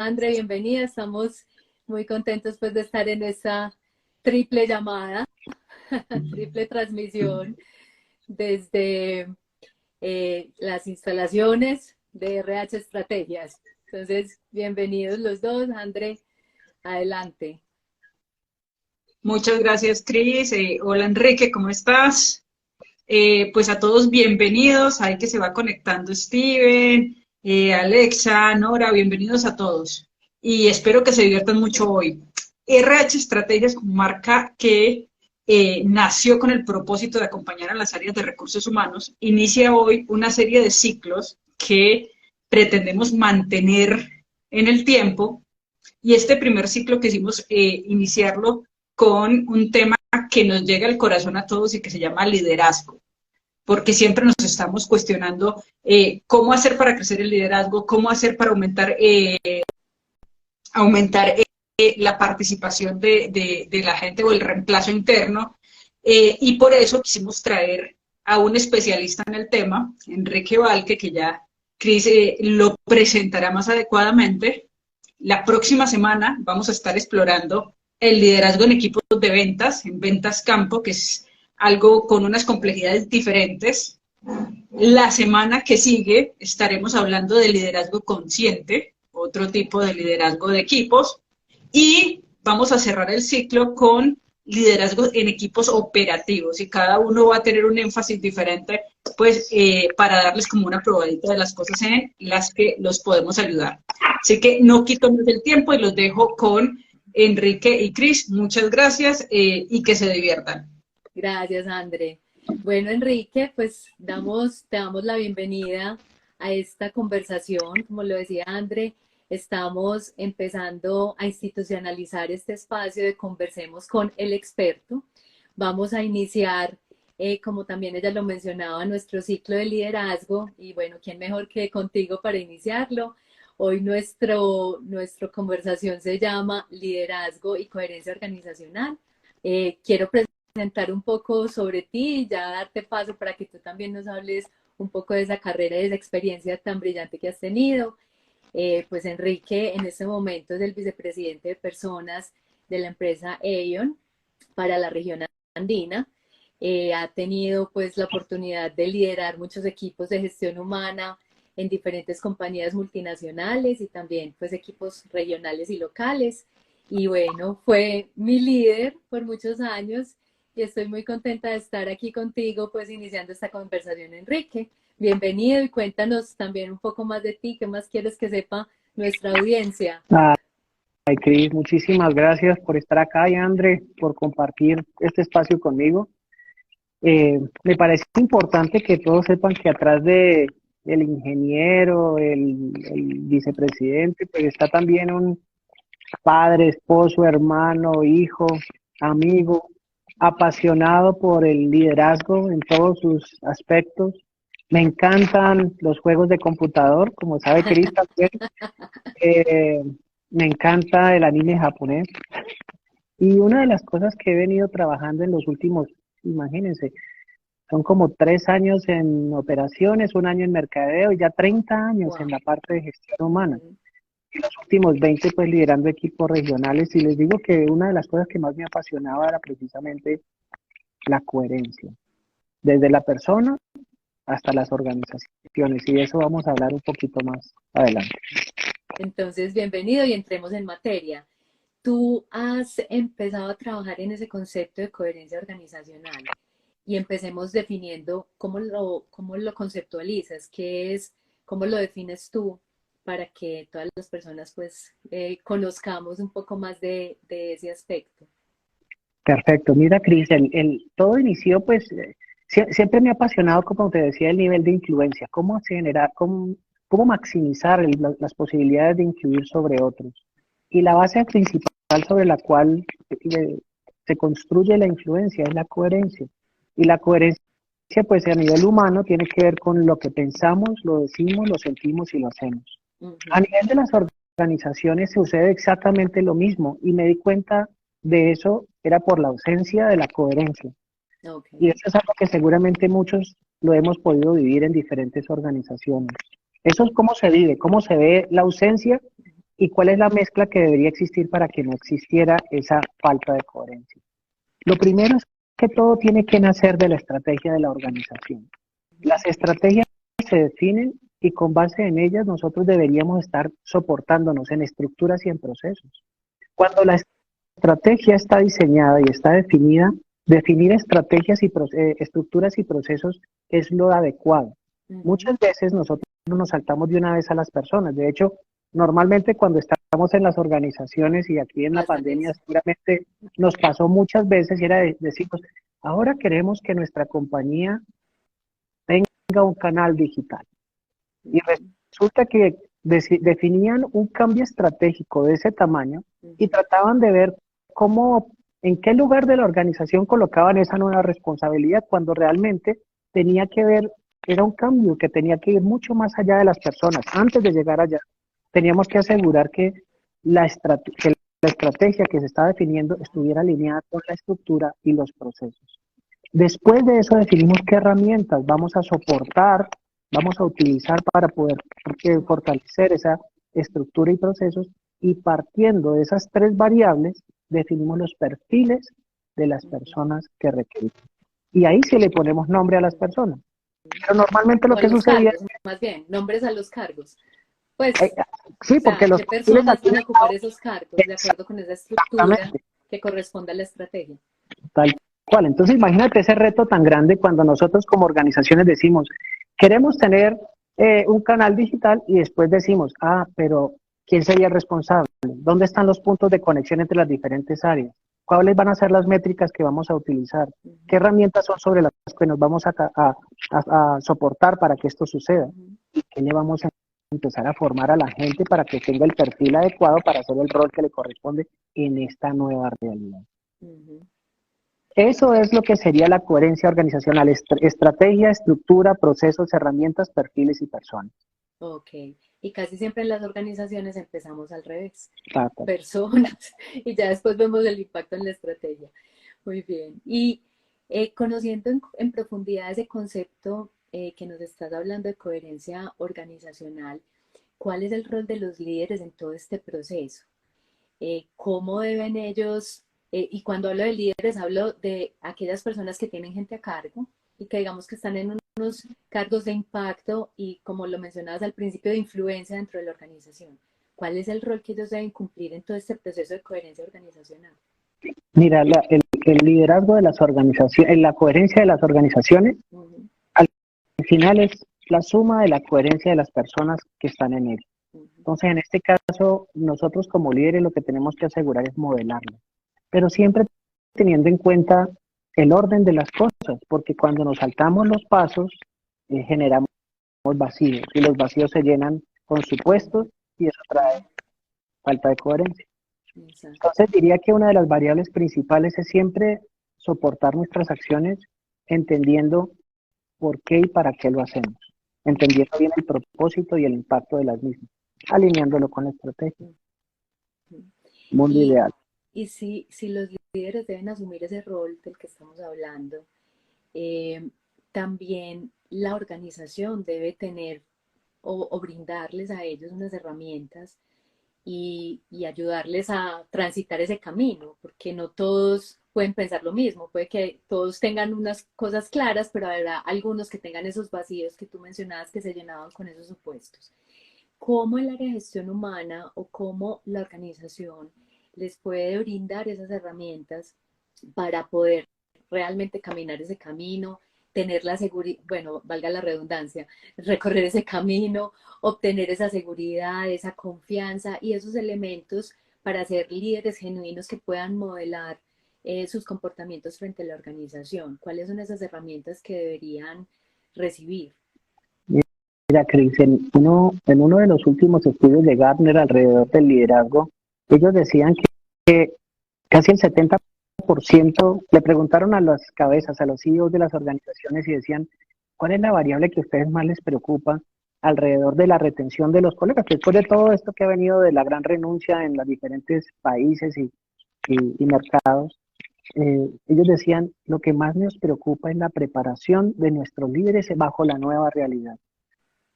André, bienvenida. Estamos muy contentos pues de estar en esta triple llamada, triple transmisión desde las instalaciones de RH Estrategias. Entonces, bienvenidos los dos. André, adelante. Muchas gracias, Cris. Hola, Enrique, ¿cómo estás? Pues a todos bienvenidos. Ahí que se va conectando Steven, Alexa, Nora, bienvenidos a todos. Y espero que se diviertan mucho hoy. RH Estrategias, como marca que nació con el propósito de acompañar a las áreas de recursos humanos, inicia hoy una serie de ciclos que pretendemos mantener en el tiempo. Y este primer ciclo quisimos iniciarlo con un tema que nos llega al corazón a todos y que se llama liderazgo, porque siempre nos estamos cuestionando cómo hacer para crecer el liderazgo, cómo hacer para aumentar la participación de la gente o el reemplazo interno, y por eso quisimos traer a un especialista en el tema, Enrique Valque, que ya Cris lo presentará más adecuadamente. La próxima semana vamos a estar explorando el liderazgo en equipos de ventas, en ventas campo, que es algo con unas complejidades diferentes. La semana que sigue estaremos hablando de liderazgo consciente, otro tipo de liderazgo de equipos, y vamos a cerrar el ciclo con liderazgo en equipos operativos, y cada uno va a tener un énfasis diferente, pues para darles como una probadita de las cosas en las que los podemos ayudar. Así que no quito más el tiempo y los dejo con Enrique y Cris. Muchas gracias y que se diviertan. Gracias, André. Bueno, Enrique, pues te damos la bienvenida a esta conversación. Como lo decía André, estamos empezando a institucionalizar este espacio de Conversemos con el Experto. Vamos a iniciar, como también ella lo mencionaba, nuestro ciclo de liderazgo. Y bueno, ¿quién mejor que contigo para iniciarlo? Hoy nuestra conversación se llama Liderazgo y Coherencia Organizacional. Quiero presentar un poco sobre ti y ya darte paso para que tú también nos hables un poco de esa carrera y de esa experiencia tan brillante que has tenido. Pues Enrique en este momento es el vicepresidente de personas de la empresa Aon para la región andina. Ha tenido pues la oportunidad de liderar muchos equipos de gestión humana en diferentes compañías multinacionales y también pues equipos regionales y locales. Y bueno, fue mi líder por muchos años y estoy muy contenta de estar aquí contigo, pues iniciando esta conversación, Enrique. Bienvenido y cuéntanos también un poco más de ti, qué más quieres que sepa nuestra audiencia. Ay, Cris, muchísimas gracias por estar acá y André, por compartir este espacio conmigo. Me parece importante que todos sepan que atrás de el ingeniero, el vicepresidente, pues está también un padre, esposo, hermano, hijo, amigo, apasionado por el liderazgo en todos sus aspectos. Me encantan los juegos de computador, como sabe Cris también. Eh, Me encanta el anime japonés. Y una de las cosas que he venido trabajando en los últimos, imagínense, son como 3 años en operaciones, un año en mercadeo y ya 30 años en Wow. la parte de gestión humana. Y los últimos 20 pues liderando equipos regionales. Y les digo que una de las cosas que más me apasionaba era precisamente la coherencia, desde la persona hasta las organizaciones. Y de eso vamos a hablar un poquito más adelante. Entonces, bienvenido y entremos en materia. Tú has empezado a trabajar en ese concepto de coherencia organizacional y empecemos definiendo cómo lo conceptualizas, qué es, cómo lo defines tú para que todas las personas pues conozcamos un poco más de ese aspecto. Perfecto. Mira, Cris, todo inició, pues, siempre me ha apasionado, como te decía, el nivel de influencia, cómo generar, cómo maximizar las posibilidades de influir sobre otros. Y la base principal sobre la cual se construye la influencia es la coherencia. Y la coherencia, pues, a nivel humano, tiene que ver con lo que pensamos, lo decimos, lo sentimos y lo hacemos. A nivel de las organizaciones sucede exactamente lo mismo, y me di cuenta de eso era por la ausencia de la coherencia. Okay. Y eso es algo que seguramente muchos lo hemos podido vivir en diferentes organizaciones. Eso es cómo se vive, cómo se ve la ausencia ¿Y cuál es la mezcla que debería existir para que no existiera esa falta de coherencia? Lo primero es que todo tiene que nacer de la estrategia de la organización. Las estrategias se definen y con base en ellas nosotros deberíamos estar soportándonos en estructuras y en procesos. Cuando la estrategia está diseñada y está definida, definir estrategias y estructuras y procesos es lo adecuado. Muchas veces nosotros nos saltamos de una vez a las personas. De hecho, normalmente cuando estamos en las organizaciones y aquí en la pandemia seguramente nos pasó muchas veces y era decimos, ahora queremos que nuestra compañía tenga un canal digital. Y resulta que definían un cambio estratégico de ese tamaño y trataban de ver cómo, en qué lugar de la organización colocaban esa nueva responsabilidad cuando realmente tenía que ver, era un cambio que tenía que ir mucho más allá de las personas. Antes de llegar allá, teníamos que asegurar que la estrategia que se está definiendo estuviera alineada con la estructura y los procesos. Después de eso definimos qué herramientas vamos a soportar, vamos a utilizar para poder fortalecer esa estructura y procesos, y partiendo de esas tres variables definimos los perfiles de las personas que requerimos. Y ahí sí le ponemos nombre a las personas. Pero normalmente lo que sucedía... Cargos, más bien, nombres a los cargos. Pues, sí, porque los ¿qué personas van a ocupar esos cargos de acuerdo con esa estructura que corresponde a la estrategia? Tal cual. Entonces, imagínate ese reto tan grande cuando nosotros como organizaciones decimos, queremos tener un canal digital y después decimos, pero ¿quién sería el responsable? ¿Dónde están los puntos de conexión entre las diferentes áreas? ¿Cuáles van a ser las métricas que vamos a utilizar? ¿Qué herramientas son sobre las que nos vamos a soportar para que esto suceda? ¿Y qué le vamos a empezar a formar a la gente para que tenga el perfil adecuado para hacer el rol que le corresponde en esta nueva realidad? Eso es lo que sería la coherencia organizacional: estrategia, estructura, procesos, herramientas, perfiles y personas. Ok, y casi siempre en las organizaciones empezamos al revés, personas, y ya después vemos el impacto en la estrategia. Muy bien, y conociendo en profundidad ese concepto que nos estás hablando de coherencia organizacional, ¿cuál es el rol de los líderes en todo este proceso? ¿Cómo deben ellos, y cuando hablo de líderes hablo de aquellas personas que tienen gente a cargo y que digamos que están en unos cargos de impacto y, como lo mencionabas al principio, de influencia dentro de la organización? ¿Cuál es el rol que ellos deben cumplir en todo este proceso de coherencia organizacional? Mira, el liderazgo de las organizaciones, la coherencia de las organizaciones, al final es la suma de la coherencia de las personas que están en él. Entonces, en este caso, nosotros como líderes lo que tenemos que asegurar es modelarlo, pero siempre teniendo en cuenta el orden de las cosas, porque cuando nos saltamos los pasos, generamos vacíos, y los vacíos se llenan con supuestos, y eso trae falta de coherencia. Entonces diría que una de las variables principales es siempre soportar nuestras acciones entendiendo por qué y para qué lo hacemos, entendiendo bien el propósito y el impacto de las mismas, alineándolo con la estrategia. Mundo ideal. Y si los líderes deben asumir ese rol del que estamos hablando, también la organización debe tener o brindarles a ellos unas herramientas y ayudarles a transitar ese camino, porque no todos pueden pensar lo mismo, puede que todos tengan unas cosas claras, pero habrá algunos que tengan esos vacíos que tú mencionabas que se llenaban con esos supuestos. ¿Cómo el área de gestión humana o cómo la organización les puede brindar esas herramientas para poder realmente caminar ese camino, tener la seguridad, bueno, valga la redundancia, recorrer ese camino, obtener esa seguridad, esa confianza y esos elementos para ser líderes genuinos que puedan modelar sus comportamientos frente a la organización? ¿Cuáles son esas herramientas que deberían recibir? Mira, Cris, en uno de los últimos estudios de Gartner alrededor del liderazgo, ellos decían que casi el 70% le preguntaron a las cabezas, a los CEOs de las organizaciones, y decían, ¿cuál es la variable que a ustedes más les preocupa alrededor de la retención de los colegas? Después de todo esto que ha venido de la gran renuncia en los diferentes países y mercados, ellos decían, lo que más nos preocupa es la preparación de nuestros líderes bajo la nueva realidad.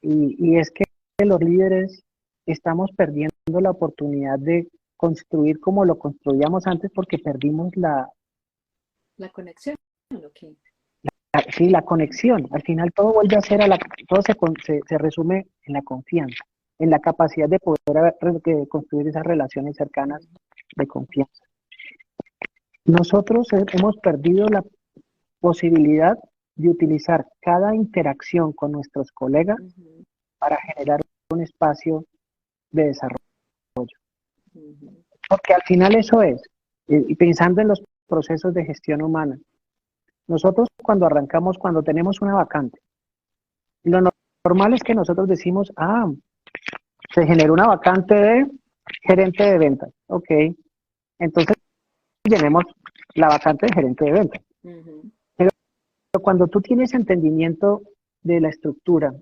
Y es que los líderes estamos perdiendo la oportunidad de construir como lo construíamos antes porque perdimos La conexión, ok. sí, la conexión. Al final todo vuelve a ser todo se resume en la confianza, en la capacidad de poder construir esas relaciones cercanas de confianza. Nosotros hemos perdido la posibilidad de utilizar cada interacción con nuestros colegas para generar un espacio de desarrollo. Porque al final eso es, y pensando en los procesos de gestión humana, nosotros cuando arrancamos, cuando tenemos una vacante, lo normal es que nosotros decimos, se generó una vacante de gerente de ventas. Ok, entonces llenemos la vacante de gerente de ventas. Pero cuando tú tienes entendimiento de la estructura,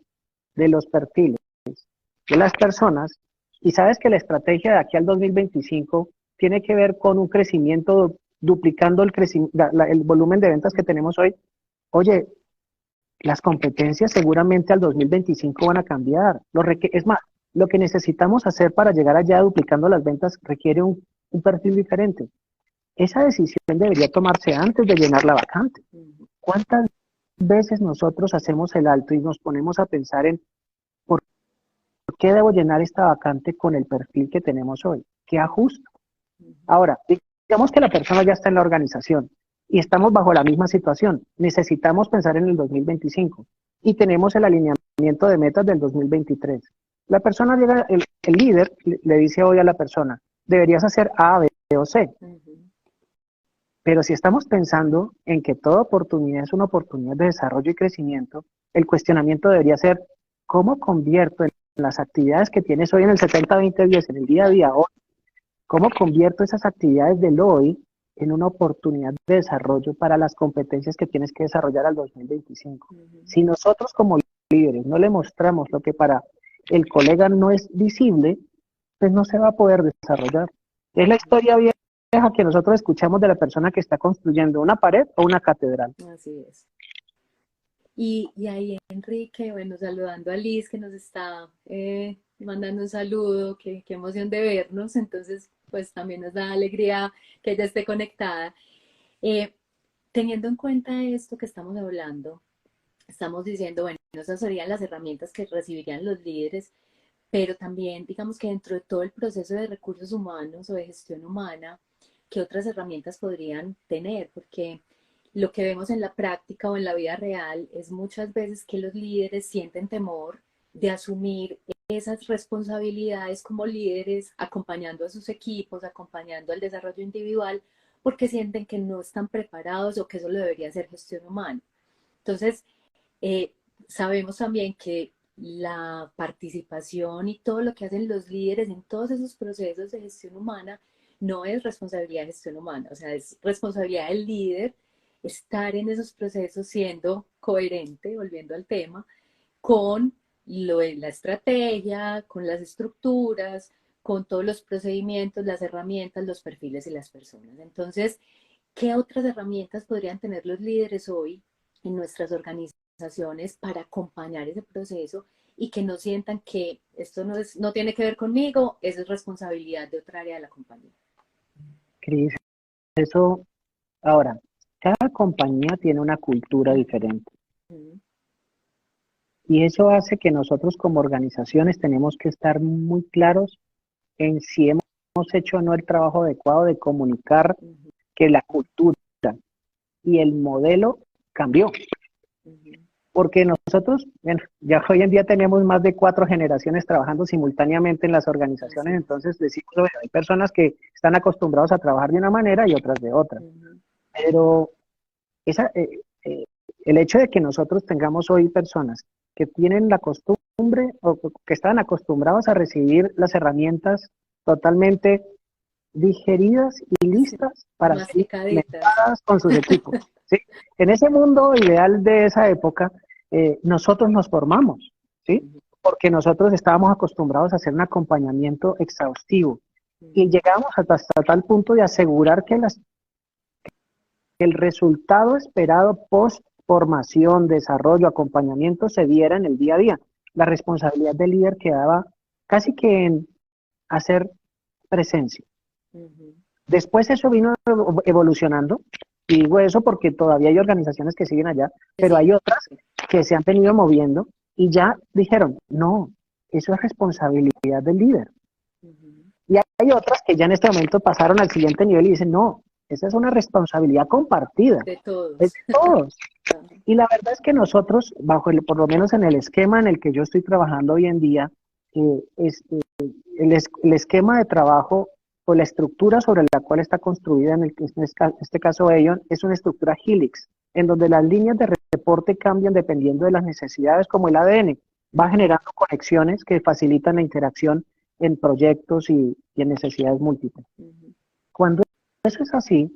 de los perfiles, de las personas, y sabes que la estrategia de aquí al 2025 tiene que ver con un crecimiento duplicando el volumen de ventas que tenemos hoy, oye, las competencias seguramente al 2025 van a cambiar. Es más, lo que necesitamos hacer para llegar allá duplicando las ventas requiere un perfil diferente. Esa decisión debería tomarse antes de llenar la vacante. ¿Cuántas veces nosotros hacemos el alto y nos ponemos a pensar en por qué debo llenar esta vacante con el perfil que tenemos hoy? ¿Qué ajusto? Ahora, digamos que la persona ya está en la organización y estamos bajo la misma situación. Necesitamos pensar en el 2025 y tenemos el alineamiento de metas del 2023. La persona llega, el líder le dice hoy a la persona, deberías hacer A, B o C. Pero si estamos pensando en que toda oportunidad es una oportunidad de desarrollo y crecimiento, el cuestionamiento debería ser, ¿cómo convierto en las actividades que tienes hoy en el 70-20-10, en el día a día hoy? ¿Cómo convierto esas actividades del hoy en una oportunidad de desarrollo para las competencias que tienes que desarrollar al 2025? Si nosotros como líderes no le mostramos lo que para el colega no es visible, pues no se va a poder desarrollar. Es la historia vieja que nosotros escuchamos de la persona que está construyendo una pared o una catedral. Así es. Y ahí Enrique, bueno, saludando a Liz que nos está mandando un saludo, qué emoción de vernos, entonces pues también nos da alegría que ella esté conectada. Teniendo en cuenta esto que estamos hablando, estamos diciendo, bueno, esas serían las herramientas que recibirían los líderes, pero también digamos que dentro de todo el proceso de recursos humanos o de gestión humana, ¿qué otras herramientas podrían tener? Porque lo que vemos en la práctica o en la vida real es muchas veces que los líderes sienten temor de asumir esas responsabilidades como líderes, acompañando a sus equipos, acompañando al desarrollo individual, porque sienten que no están preparados o que eso lo debería hacer gestión humana. Entonces, sabemos también que la participación y todo lo que hacen los líderes en todos esos procesos de gestión humana no es responsabilidad de gestión humana, o sea, es responsabilidad del líder estar en esos procesos siendo coherente, volviendo al tema, con la estrategia, con las estructuras, con todos los procedimientos, las herramientas, los perfiles y las personas. Entonces, ¿qué otras herramientas podrían tener los líderes hoy en nuestras organizaciones para acompañar ese proceso y que no sientan que esto no tiene que ver conmigo, eso es responsabilidad de otra área de la compañía? Cris, eso, ahora, cada compañía tiene una cultura diferente. Y eso hace que nosotros como organizaciones tenemos que estar muy claros en si hemos hecho o no el trabajo adecuado de comunicar que la cultura y el modelo cambió. Porque nosotros, bueno, ya hoy en día tenemos más de 4 generaciones trabajando simultáneamente en las organizaciones, entonces decimos, bueno, hay personas que están acostumbrados a trabajar de una manera y otras de otra. Pero el hecho de que nosotros tengamos hoy personas que tienen la costumbre o que están acostumbrados a recibir las herramientas totalmente digeridas y listas para ser implementadas con sus equipos. ¿Sí? En ese mundo ideal de esa época, nosotros nos formamos, ¿sí? Porque nosotros estábamos acostumbrados a hacer un acompañamiento exhaustivo y llegamos hasta tal punto de asegurar que el resultado esperado post formación, desarrollo, acompañamiento se diera en el día a día. La responsabilidad del líder quedaba casi que en hacer presencia. Ujú. Después eso vino evolucionando, y digo eso porque todavía hay organizaciones que siguen allá, Que pero sí. hay otras que se han venido moviendo y ya dijeron, no, eso es responsabilidad del líder. Ujú. Y hay otras que ya en este momento pasaron al siguiente nivel y dicen, no, esa es una responsabilidad compartida, De es todos. de todos. Ajá. Y la verdad es que nosotros, por lo menos en el esquema en el que yo estoy trabajando hoy en día, el esquema de trabajo o la estructura sobre la cual está construida, este caso Aon, es una estructura Helix, en donde las líneas de reporte cambian dependiendo de las necesidades, como el ADN. Va Ujú. generando conexiones que facilitan la interacción en proyectos y en necesidades múltiples. Ujú. Cuando eso es así,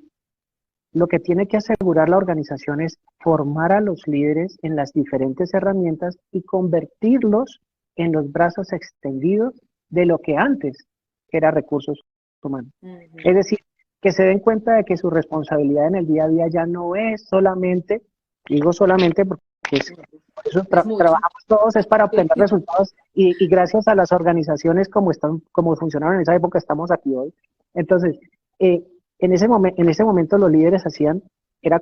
lo que tiene que asegurar la organización es formar a los líderes en las diferentes herramientas y convertirlos en los brazos extendidos de lo que antes era recursos humanos. Es Ujú. decir, que se den cuenta de que su responsabilidad en el día a día ya no es solamente, digo solamente porque Ujú. por eso Es mucho. trabajamos todos, es para obtener resultados y gracias a las organizaciones como funcionaron en esa época, estamos aquí hoy. Entonces, eh, en ese momento los líderes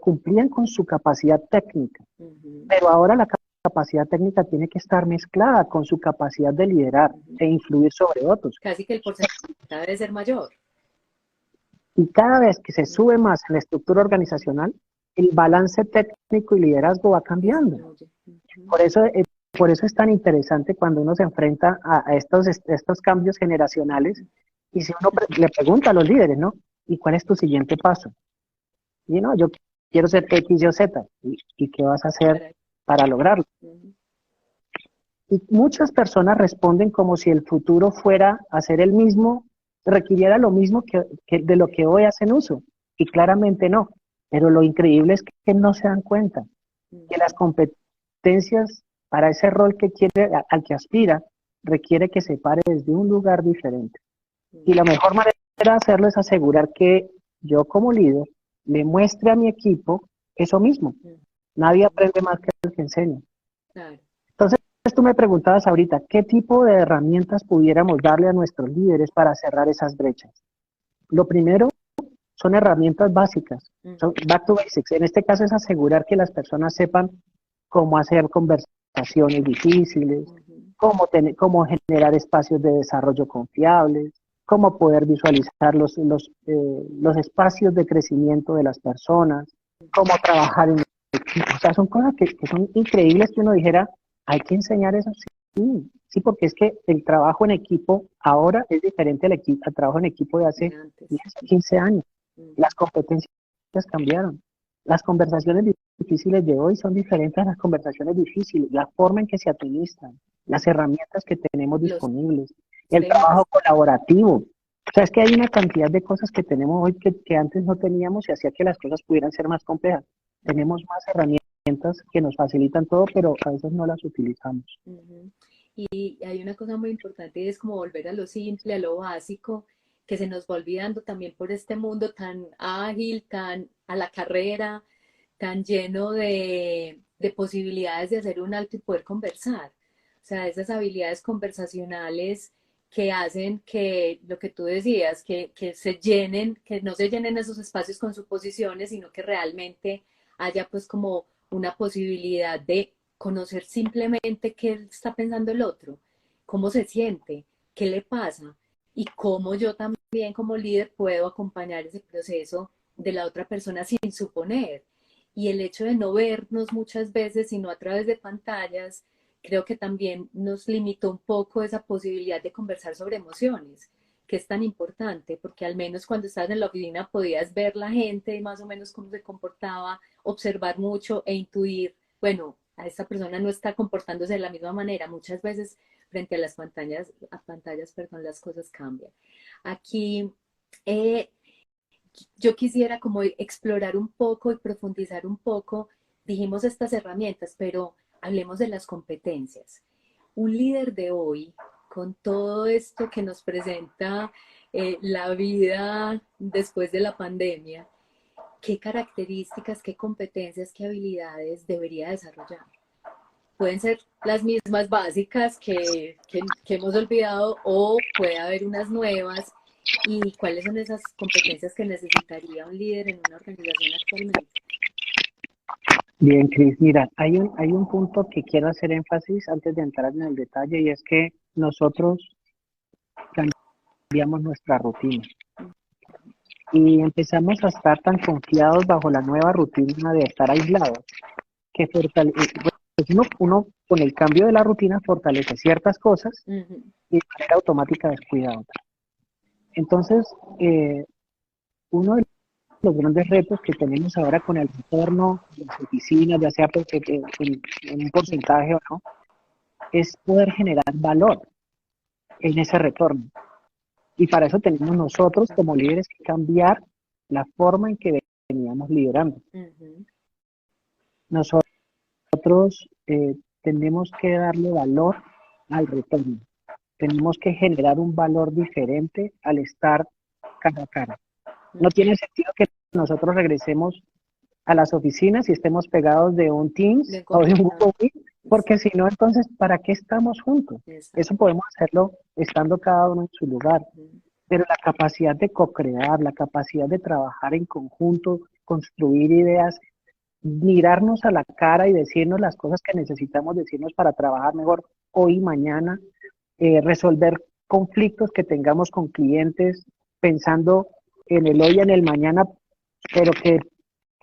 cumplían con su capacidad técnica, Ujú. pero ahora la capacidad técnica tiene que estar mezclada con su capacidad de liderar Ujú. e influir sobre otros. Casi que el porcentaje debe ser mayor. Y cada vez que se Ujú. sube más en la estructura organizacional, el balance técnico y liderazgo va cambiando. Disminuye. Ujú. Por eso, por eso es tan interesante cuando uno se enfrenta a estos cambios generacionales Ujú. y si uno le pregunta a los líderes, ¿no? ¿Y cuál es tu siguiente paso? Y no, yo quiero ser X, Y o Z. ¿Y qué vas a hacer Para- para lograrlo? Ujú. Y muchas personas responden como si el futuro fuera hacer el mismo, requiriera lo mismo que de lo que hoy hacen uso. Y claramente no. Pero lo increíble es que no se dan cuenta que las Ujú. competencias para ese rol que quiere, al que aspira, requiere que se pare desde un lugar diferente. Y la Ujú. mejor manera de hacerlo es asegurar que yo como líder le muestre a mi equipo eso mismo. Nadie Ujú. aprende más que el que enseña. Claro. Entonces, tú me preguntabas ahorita, ¿qué tipo de herramientas pudiéramos darle a nuestros líderes para cerrar esas brechas? Lo primero son herramientas básicas, son Ujú. back to basics. En este caso es asegurar que las personas sepan cómo hacer conversaciones difíciles, Ujú. cómo generar espacios de desarrollo confiables, cómo poder visualizar los espacios de crecimiento de las personas, cómo trabajar en equipo. O sea, son cosas que son increíbles que uno dijera, hay que enseñar eso. Sí, sí, porque es que el trabajo en equipo ahora es diferente al trabajo en equipo de De hace antes. 10, 15 años. Ujú. Las competencias cambiaron. Las conversaciones difíciles de hoy son diferentes a las conversaciones difíciles. La forma en que se administran, las Ujú. herramientas que tenemos Los disponibles, el temas. trabajo colaborativo. O sea, es que hay una cantidad de cosas que tenemos hoy que antes no teníamos y hacía que las cosas pudieran ser más complejas. Tenemos más herramientas que nos facilitan todo, pero a veces no las utilizamos. Ujú. Y hay una cosa muy importante y es como volver a lo simple, a lo básico, que se nos va olvidando también por este mundo tan ágil, tan a la carrera, tan lleno de posibilidades de hacer un alto y poder conversar. O sea, esas habilidades conversacionales que hacen que lo que tú decías, que se llenen, que no se llenen esos espacios con suposiciones, sino que realmente haya pues como una posibilidad de conocer simplemente qué está pensando el otro, cómo se siente, qué le pasa y cómo yo también como líder puedo acompañar ese proceso de la otra persona sin suponer. Y el hecho de no vernos muchas veces, sino a través de pantallas, creo que también nos limitó un poco esa posibilidad de conversar sobre emociones, que es tan importante, porque al menos cuando estabas en la oficina podías ver la gente y más o menos cómo se comportaba, observar mucho e intuir, bueno, a esta persona no está comportándose de la misma manera. Muchas veces frente a pantallas, perdón, las cosas cambian. Aquí eh, yo quisiera como explorar un poco y profundizar un poco, dijimos estas herramientas, pero hablemos de las competencias. Un líder de hoy, con todo esto que nos presenta la vida después de la pandemia, ¿qué características, qué competencias, qué habilidades debería desarrollar? pueden ser las mismas básicas que hemos olvidado o puede haber unas nuevas. ¿Y cuáles son esas competencias que necesitaría un líder en una organización actualmente? Bien, Cris, mira, hay un punto que quiero hacer énfasis antes de entrar en el detalle y es que nosotros cambiamos nuestra rutina y empezamos a estar tan confiados bajo la nueva rutina de estar aislados que pues uno con el cambio de la rutina fortalece ciertas cosas y de manera automática descuida otras. Entonces, uno de los grandes retos que tenemos ahora con el retorno de las oficinas, ya sea porque, en un porcentaje o no, es poder generar valor en ese retorno. Y para eso tenemos nosotros como líderes que cambiar la forma en que veníamos liderando. Nosotros tenemos que darle valor al retorno. Tenemos que generar un valor diferente al estar cara a cara. No tiene sentido que nosotros regresemos a las oficinas y estemos pegados de un Teams o de un Google Meet, porque si no, entonces, ¿para qué estamos juntos? Eso podemos hacerlo estando cada uno en su lugar. Pero la capacidad de co-crear, la capacidad de trabajar en conjunto, construir ideas, mirarnos a la cara y decirnos las cosas que necesitamos decirnos para trabajar mejor hoy y mañana, resolver conflictos que tengamos con clientes, pensando en el hoy y en el mañana, pero que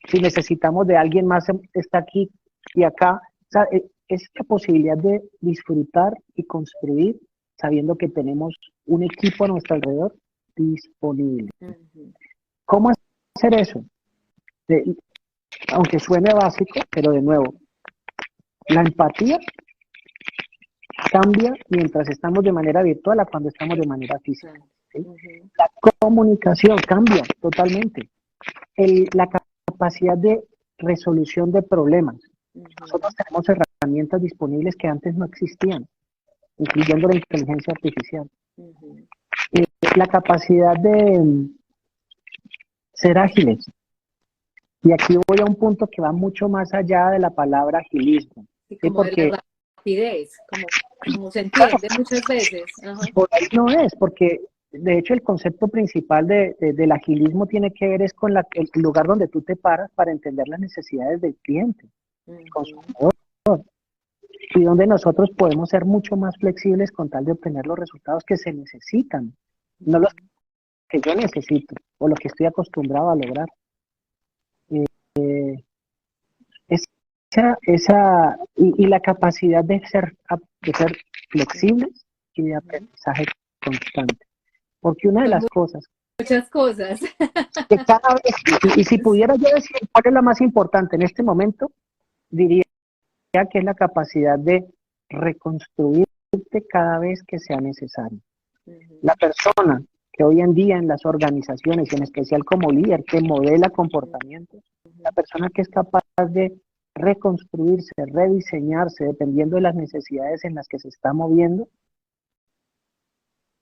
si necesitamos de alguien más está aquí y acá. O sea, es la posibilidad de disfrutar y construir sabiendo que tenemos un equipo a nuestro alrededor disponible. ¿Cómo hacer eso? Aunque suene básico, pero de nuevo, la empatía cambia mientras estamos de manera virtual a cuando estamos de manera física. ¿Sí? La comunicación cambia totalmente. La capacidad de resolución de problemas. Nosotros tenemos herramientas disponibles que antes no existían, incluyendo la inteligencia artificial. La capacidad de ser ágiles. Y aquí voy a un punto que va mucho más allá de la palabra agilismo. Sí, como porque de la rapidez, como se entiende muchas veces. Por ahí no es, porque de hecho el concepto principal del agilismo tiene que ver es con el lugar donde tú te paras para entender las necesidades del cliente, el consumidor, y donde nosotros podemos ser mucho más flexibles con tal de obtener los resultados que se necesitan, no los que yo necesito o lo que estoy acostumbrado a lograr. Y la capacidad de ser flexibles y de aprendizaje constante. Porque una de las cosas... Muchas cosas. Que cada vez, y si pudiera yo decir cuál es la más importante en este momento, diría que es la capacidad de reconstruirte cada vez que sea necesario. La persona que hoy en día en las organizaciones, y en especial como líder, que modela comportamientos, la persona que es capaz de reconstruirse, rediseñarse, dependiendo de las necesidades en las que se está moviendo,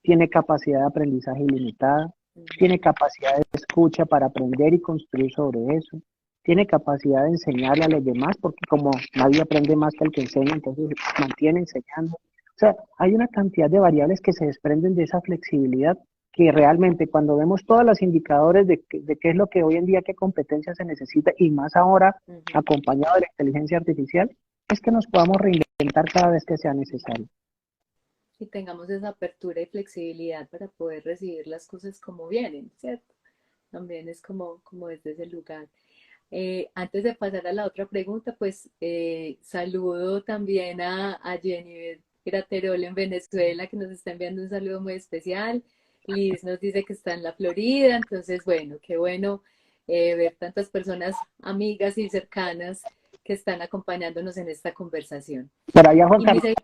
tiene capacidad de aprendizaje ilimitada, tiene capacidad de escucha para aprender y construir sobre eso, tiene capacidad de enseñarle a los demás, porque como nadie aprende más que el que enseña, entonces mantiene enseñando. O sea, hay una cantidad de variables que se desprenden de esa flexibilidad que realmente cuando vemos todos los indicadores de qué es lo que hoy en día, qué competencia se necesita, y más ahora acompañado de la inteligencia artificial, es que nos podamos reinventar cada vez que sea necesario. Y tengamos esa apertura y flexibilidad para poder recibir las cosas como vienen, ¿cierto? También es como desde ese lugar. Antes de pasar a la otra pregunta, pues saludo también a Jenny Graterol en Venezuela, que nos está enviando un saludo muy especial. Liz nos dice que está en la Florida, entonces bueno, qué bueno ver tantas personas amigas y cercanas que están acompañándonos en esta conversación. Por allá Juan Carlos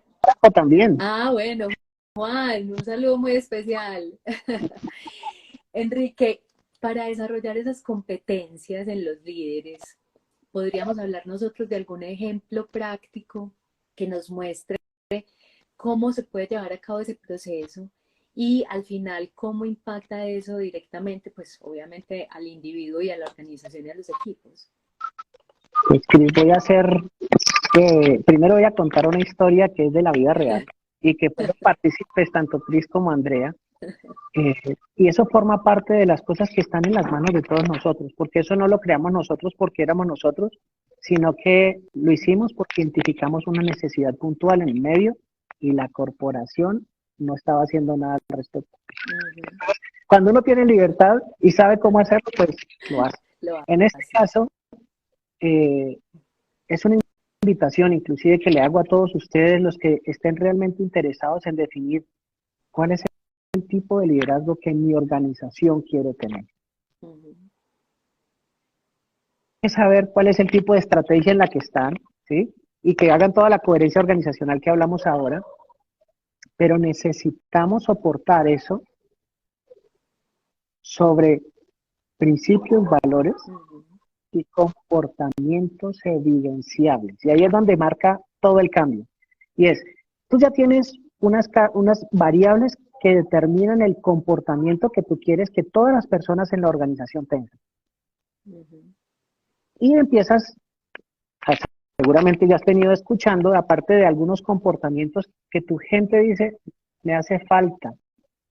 también. Ah, bueno, Juan, un saludo muy especial. Enrique, para desarrollar esas competencias en los líderes, ¿podríamos hablar nosotros de algún ejemplo práctico que nos muestre cómo se puede llevar a cabo ese proceso? Y al final, ¿cómo impacta eso directamente, pues obviamente al individuo y a la organización y a los equipos? Pues voy a ser Primero voy a contar una historia que es de la vida real y que fueron partícipes tanto Cris como Andrea. Y eso forma parte de las cosas que están en las manos de todos nosotros, porque eso no lo creamos nosotros porque éramos nosotros, sino que lo hicimos porque identificamos una necesidad puntual en el medio y la corporación no estaba haciendo nada al respecto. Cuando uno tiene libertad y sabe cómo hacerlo, pues lo hace. En este caso, es una invitación inclusive que le hago a todos ustedes, los que estén realmente interesados en definir cuál es el tipo de liderazgo que mi organización quiere tener. Es saber cuál es el tipo de estrategia en la que están, ¿sí? Y que hagan toda la coherencia organizacional que hablamos ahora, pero necesitamos soportar eso sobre principios, valores y comportamientos evidenciables. Y ahí es donde marca todo el cambio. Y es, tú ya tienes unas variables que determinan el comportamiento que tú quieres que todas las personas en la organización tengan. Y empiezas, seguramente ya has venido escuchando, aparte de algunos comportamientos que tu gente dice, me hace falta,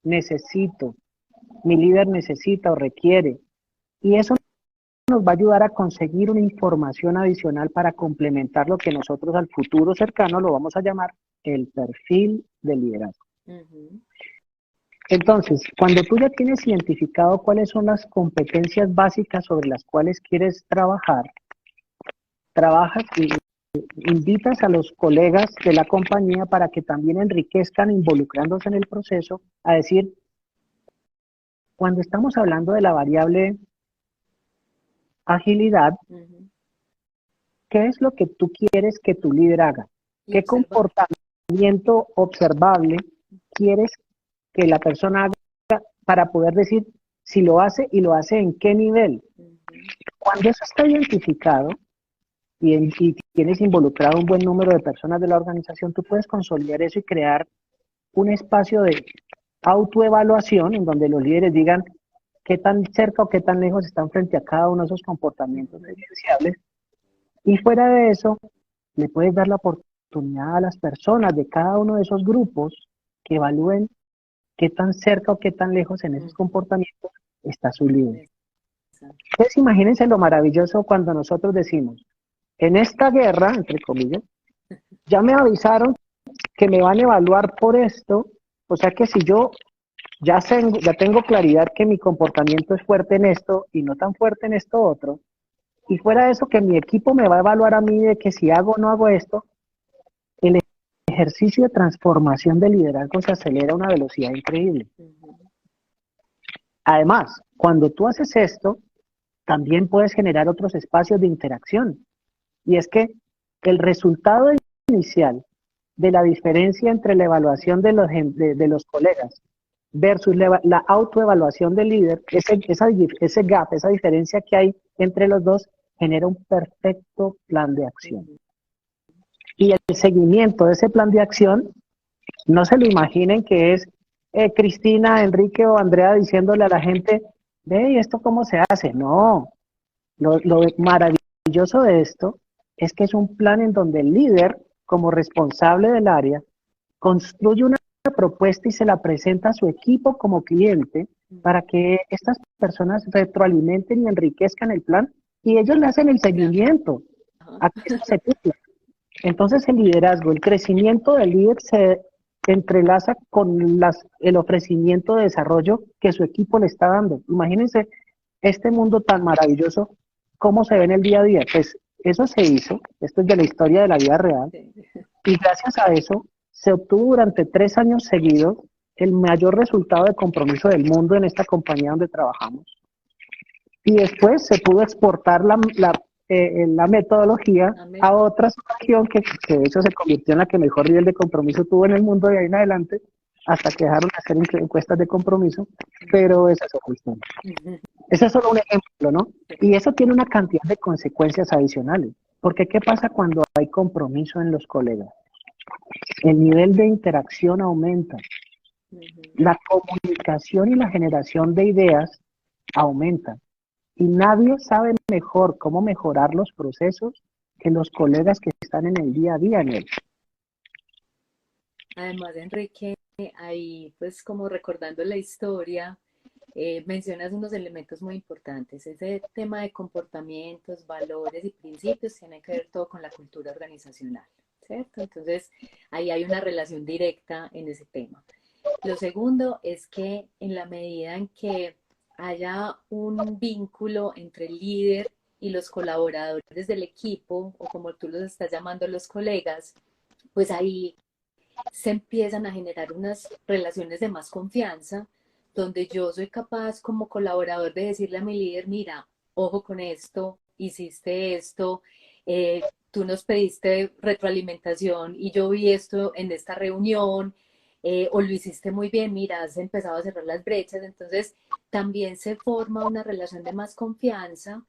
necesito, mi líder necesita o requiere. Y eso nos va a ayudar a conseguir una información adicional para complementar lo que nosotros al futuro cercano lo vamos a llamar el perfil de liderazgo. Entonces, cuando tú ya tienes identificado cuáles son las competencias básicas sobre las cuales quieres trabajar, trabajas y invitas a los colegas de la compañía para que también enriquezcan involucrándose en el proceso, a decir, cuando estamos hablando de la variable agilidad, ¿qué es lo que tú quieres que tu líder haga? ¿Qué comportamiento observable quieres que la persona haga para poder decir si lo hace y lo hace en qué nivel? Cuando eso está identificado y tienes involucrado un buen número de personas de la organización, tú puedes consolidar eso y crear un espacio de autoevaluación en donde los líderes digan qué tan cerca o qué tan lejos están frente a cada uno de esos comportamientos evidenciables. Y fuera de eso, le puedes dar la oportunidad a las personas de cada uno de esos grupos que evalúen qué tan cerca o qué tan lejos en esos comportamientos está su líder. Entonces imagínense lo maravilloso cuando nosotros decimos, en esta guerra, entre comillas, ya me avisaron que me van a evaluar por esto, o sea que si yo ya tengo claridad que mi comportamiento es fuerte en esto y no tan fuerte en esto otro, y fuera de eso que mi equipo me va a evaluar a mí de que si hago o no hago esto, el ejercicio de transformación de liderazgo se acelera a una velocidad increíble. Además, cuando tú haces esto, también puedes generar otros espacios de interacción. Y es que el resultado inicial de la diferencia entre la evaluación de los colegas versus la autoevaluación del líder, ese gap, esa diferencia que hay entre los dos, genera un perfecto plan de acción. Y el seguimiento de ese plan de acción, no se lo imaginen que es Cristina, Enrique o Andrea diciéndole a la gente, ve, ¿y esto cómo se hace? No, lo maravilloso de esto es que es un plan en donde el líder, como responsable del área, construye una propuesta y se la presenta a su equipo como cliente para que estas personas retroalimenten y enriquezcan el plan y ellos le hacen el seguimiento a que esto se cumpla. Entonces el liderazgo, el crecimiento del líder se entrelaza con el ofrecimiento de desarrollo que su equipo le está dando. Imagínense este mundo tan maravilloso, ¿cómo se ve en el día a día? Pues eso se hizo, esto es de la historia de la vida real, y gracias a eso se obtuvo durante 3 años seguidos el mayor resultado de compromiso del mundo en esta compañía donde trabajamos. Y después se pudo exportar la metodología a otra región que de hecho se convirtió en la que mejor nivel de compromiso tuvo en el mundo de ahí en adelante, hasta que dejaron de hacer encuestas de compromiso, pero esa es otra historia. Ese es solo un ejemplo, ¿no? Y eso tiene una cantidad de consecuencias adicionales, porque ¿qué pasa cuando hay compromiso en los colegas? El nivel de interacción aumenta, la comunicación y la generación de ideas aumentan. Y nadie sabe mejor cómo mejorar los procesos que los colegas que están en el día a día en él. Además, Enrique, ahí pues como recordando la historia, mencionas unos elementos muy importantes. Ese tema de comportamientos, valores y principios tiene que ver todo con la cultura organizacional, ¿cierto? Entonces, ahí hay una relación directa en ese tema. Lo segundo es que en la medida en que haya un vínculo entre el líder y los colaboradores del equipo, o como tú los estás llamando los colegas, pues ahí se empiezan a generar unas relaciones de más confianza, donde yo soy capaz como colaborador de decirle a mi líder, mira, ojo con esto, hiciste esto, tú nos pediste retroalimentación y yo vi esto en esta reunión, o lo hiciste muy bien, mira, has empezado a cerrar las brechas. Entonces también se forma una relación de más confianza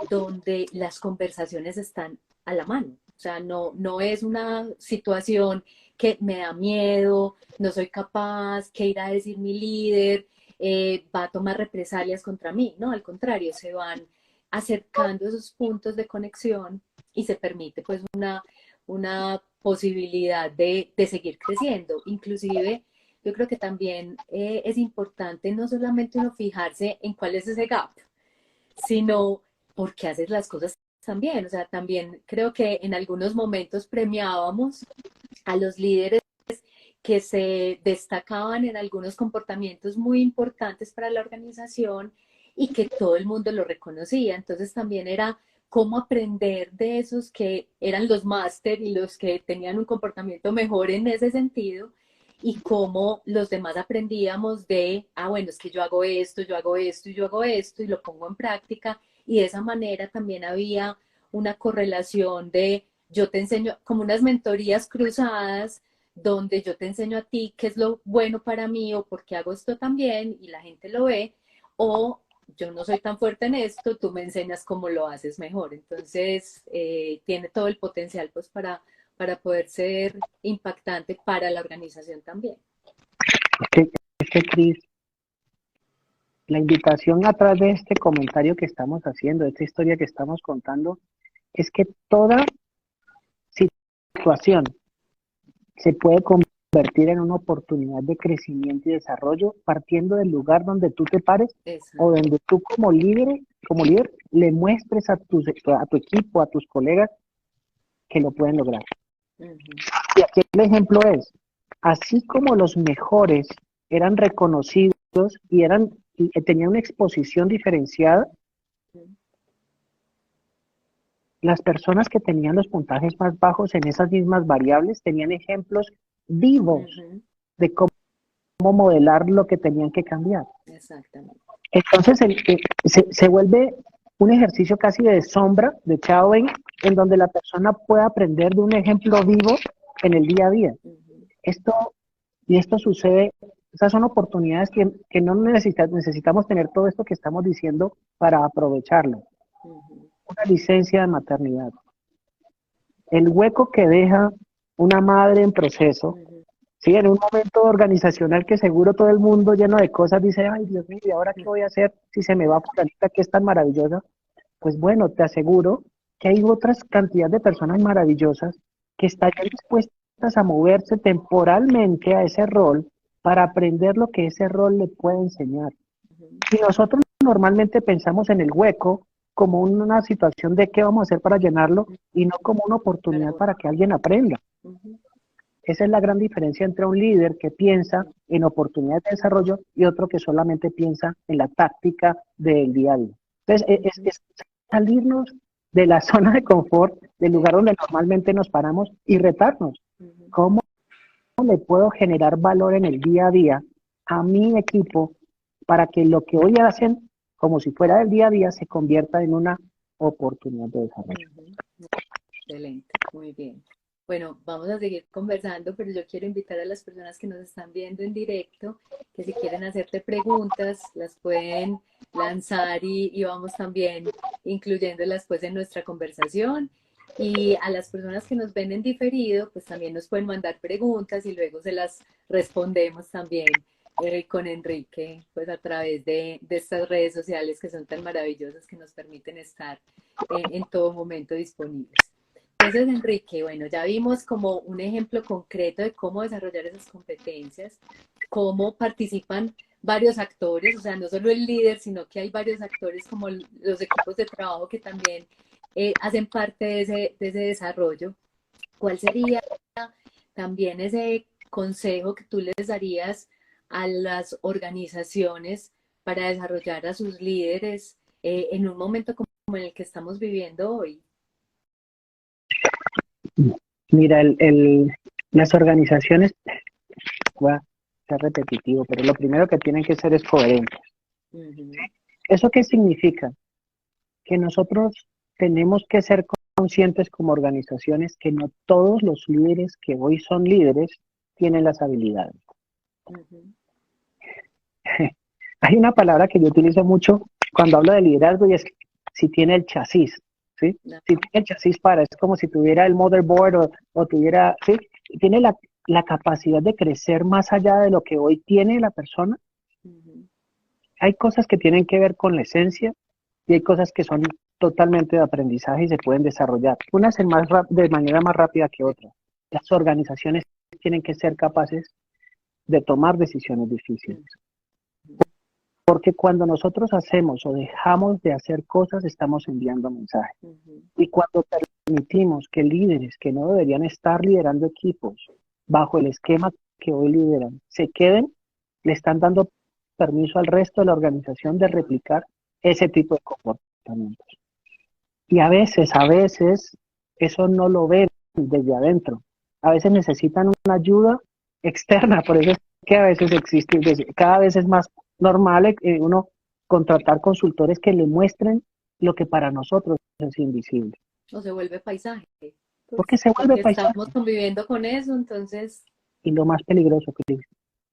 donde las conversaciones están a la mano. O sea, no es una situación que me da miedo, no soy capaz, qué irá a decir mi líder, va a tomar represalias contra mí. No, al contrario, se van acercando esos puntos de conexión y se permite pues una posibilidad de seguir creciendo. Inclusive, yo creo que también es importante no solamente uno fijarse en cuál es ese gap, sino por qué haces las cosas también. O sea, también creo que en algunos momentos premiábamos a los líderes que se destacaban en algunos comportamientos muy importantes para la organización y que todo el mundo lo reconocía. Entonces también era cómo aprender de esos que eran los máster y los que tenían un comportamiento mejor en ese sentido, y cómo los demás aprendíamos de, bueno, es que yo hago esto, yo hago esto y yo hago esto y lo pongo en práctica. Y de esa manera también había una correlación de yo te enseño, como unas mentorías cruzadas, donde yo te enseño a ti qué es lo bueno para mí o por qué hago esto también y la gente lo ve, o yo no soy tan fuerte en esto, tú me enseñas cómo lo haces mejor. Entonces, tiene todo el potencial pues para poder ser impactante para la organización también. Es que, Cris, la invitación atrás de este comentario que estamos haciendo, de esta historia que estamos contando, es que toda situación se puede convertir en una oportunidad de crecimiento y desarrollo partiendo del lugar donde tú te pares. Exacto. O donde tú como líder le muestres a tu equipo, a tus colegas que lo pueden lograr. Uh-huh. Y aquí el ejemplo es, así como los mejores eran reconocidos y tenían una exposición diferenciada, las personas que tenían los puntajes más bajos en esas mismas variables tenían ejemplos vivos Uh-huh. de cómo modelar lo que tenían que cambiar. Exactamente. Entonces se vuelve un ejercicio casi de sombra, de shadowing, en donde la persona puede aprender de un ejemplo vivo en el día a día. Uh-huh. Esto sucede, esas son oportunidades que no necesitamos tener todo esto que estamos diciendo para aprovecharlo. Uh-huh. Una licencia de maternidad. El hueco que deja una madre en proceso, Uh-huh. sí, en un momento organizacional que seguro todo el mundo lleno de cosas dice, ay Dios mío, ¿y ahora qué voy a hacer si se me va fulanita que es tan maravillosa? Pues bueno, te aseguro que hay otras cantidad de personas maravillosas que están dispuestas a moverse temporalmente a ese rol para aprender lo que ese rol le puede enseñar. Uh-huh. Y nosotros normalmente pensamos en el hueco como una situación de qué vamos a hacer para llenarlo y no como una oportunidad para que alguien aprenda. Uh-huh. Esa es la gran diferencia entre un líder que piensa en oportunidades de desarrollo y otro que solamente piensa en la táctica del día a día. Entonces, es salirnos de la zona de confort, del lugar donde normalmente nos paramos y retarnos. Uh-huh. ¿Cómo le puedo generar valor en el día a día a mi equipo para que lo que hoy hacen, como si fuera del día a día, se convierta en una oportunidad de desarrollo? Uh-huh. Excelente, muy bien. Bueno, vamos a seguir conversando, pero yo quiero invitar a las personas que nos están viendo en directo, que si quieren hacerte preguntas, las pueden lanzar y vamos también incluyéndolas pues en nuestra conversación. Y a las personas que nos ven en diferido, pues también nos pueden mandar preguntas y luego se las respondemos también con Enrique, pues a través de estas redes sociales que son tan maravillosas, que nos permiten estar en todo momento disponibles. Entonces, Enrique, bueno, ya vimos como un ejemplo concreto de cómo desarrollar esas competencias, cómo participan varios actores, o sea, no solo el líder, sino que hay varios actores como los equipos de trabajo que también hacen parte de ese desarrollo. ¿Cuál sería también ese consejo que tú les darías a las organizaciones para desarrollar a sus líderes en un momento como en el que estamos viviendo hoy? Mira, las organizaciones, voy a ser repetitivo, pero lo primero que tienen que ser es coherentes. Ujú, ¿Eso qué significa? Que nosotros tenemos que ser conscientes como organizaciones que no todos los líderes que hoy son líderes tienen las habilidades. ujú, Hay una palabra que yo utilizo mucho cuando hablo de liderazgo y es si tiene el chasis, ¿sí? no, Si tiene el chasis para, es como si tuviera el motherboard o tuviera, ¿sí? Tiene la capacidad de crecer más allá de lo que hoy tiene la persona. ujú, Hay cosas que tienen que ver con la esencia y hay cosas que son totalmente de aprendizaje y se pueden desarrollar. Unas de manera más rápida que otras. Las organizaciones tienen que ser capaces de tomar decisiones difíciles. ujú, Porque cuando nosotros hacemos o dejamos de hacer cosas, estamos enviando mensajes. ujú, Y cuando permitimos que líderes que no deberían estar liderando equipos bajo el esquema que hoy lideran, se queden, le están dando permiso al resto de la organización de replicar ese tipo de comportamientos. Y a veces, eso no lo ven desde adentro. A veces necesitan una ayuda externa, por eso es que a veces existe, cada vez es más normal uno contratar consultores que le muestren lo que para nosotros es invisible. o se vuelve paisaje, Porque pues, se vuelve porque paisaje. estamos conviviendo con eso, entonces, Y lo más peligroso que